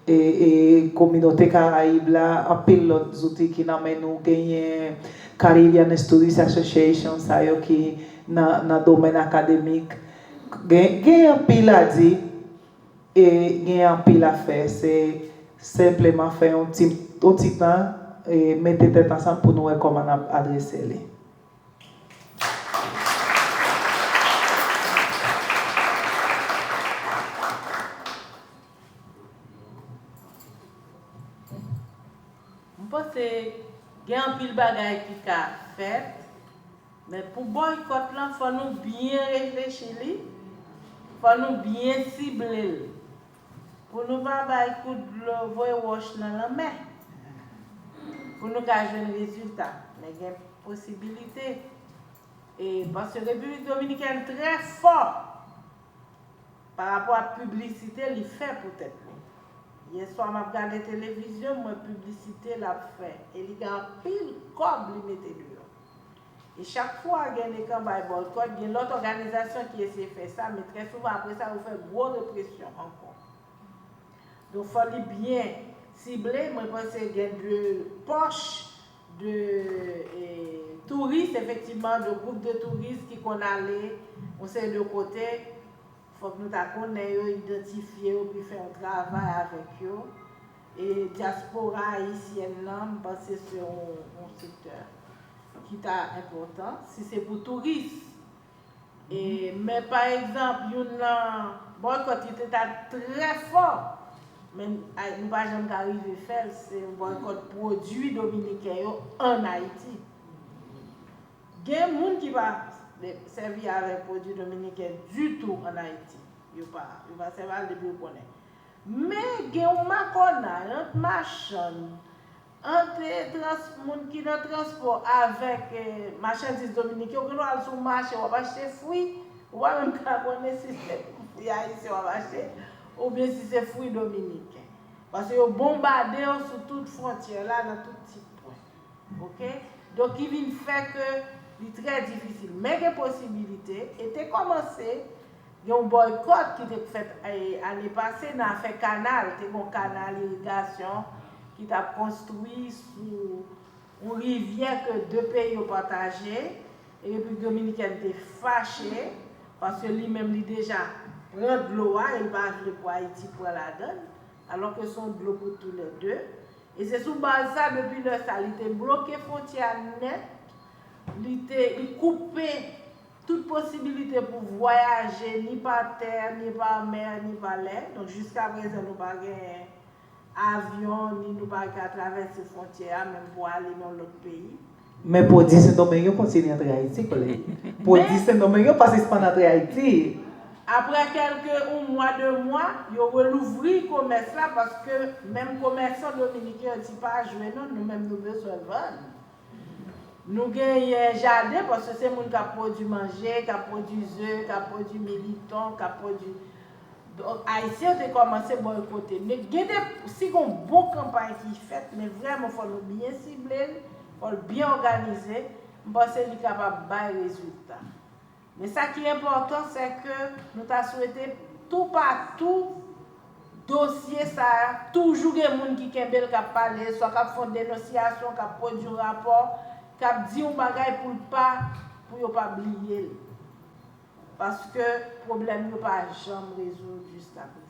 [SPEAKER 3] et communauté Caraïbe là en pile l'autre outils qui dans main nous gagne Caribbean Studies Association ça yo qui dans domaine académique gain un pile à dire et gain un pile à faire c'est simplement faire un petit temps et mettre tête ensemble pour nous voir comment adresser les.
[SPEAKER 2] Je pense que il y a un pile bagaille qui a fait, mais pour boycott là, faut nous bien réfléchir, faut nous bien cibler, pour nous pas bailler coup de l'eau wash dans la main, pour nous gagner un résultat, mais il y a une possibilité. Et parce que la République dominicaine est très fort par rapport à la publicité, il fait peut-être. Hier soir, je regardé la télévision, moi, publicité l'a fait. Et il y a un pile comme il mettait dehors. Et chaque fois, il y a des campagnes boycott, il y a l'autre organisation qui essaie de faire ça, mais très souvent, après ça, vous faites grosse répression encore. Donc, il faut bien cibler. Moi, je pense qu'il y a deux poches de touristes, effectivement, de groupes de touristes qui qu'on allait, on sait de côté. Il faut que nous connaissions, identifier puis faire un travail avec eux. Et diaspora haïtienne, je pense que c'est un secteur qui est important, si c'est pour touristes. Mais par exemple, il y a un boycott qui était très fort, mais nous ne pouvons jamais arriver à faire, c'est un boycott produit dominicain en Haïti. Il y a des gens qui va servir avec produits dominicains du tout en Haïti. Il va servir depuis le connaît. Mais il y a un machin entre les gens qui dans le transport avec marchandises dominicaines, on va sur le marché, on va acheter fruits, on va même connaître si c'est fruits haïtiens, on va acheter, ou bien si c'est fruits dominicains. Parce qu'ils ont bombardé sur toute frontière, là, dans tout petit point. Ok? Donc, il vient faire que c'est très difficile. Mais il y a des possibilités. Et tu as commencé, il y a un boycott qui était fait l'année passée, dans fait canal, tu as un canal d'irrigation qui t'a construit sous une rivière que deux pays ont partagé. Et la République dominicaine était fâchée parce que lui-même, il déjà prend de l'eau, il va venir pour Haïti pour la donne, alors que son de l'eau pour tous les deux. Et c'est sous base ça, depuis le ça, il était bloqué frontière net, il coupé toute possibilité pour voyager, ni par terre, ni par mer, ni par l'air. Donc jusqu'à présent, nous n'avons pas avion, ni nous pas traverser les frontières, même pour aller dans l'autre pays.
[SPEAKER 3] Mais pour dire Saint-Domingue, continue à entrer Haïti, collègue. Pour dire Saint-Domingue, parce que c'est pas entrer Haïti.
[SPEAKER 2] Après quelques mois, 2 mois, ils ont rouvert le commerce là parce que même commerçants dominicains ne sont pas joués, nous-mêmes nous besoin de vendre. Nous avons un jardin parce que c'est les gens qui produisent manger, qui produisent œufs, qui produisent militants, qui produisent. Donc, Haïtiens ont commencé à boycotter. Mais si il y a une bonne campagne qui est faite, mais vraiment, il faut le bien cibler, il faut le bien organiser, je pense qu'il est capable de faire des résultats. Mais ce qui est important, c'est que nous avons souhaité tout partout, dossier, ça, toujours des gens qui ont parlé, soit qui font des dénonciations, qui produisent un rapport, qui dit un bagage pour ne pas oublier. Parce que le problème n'est pas jamais résolu juste après.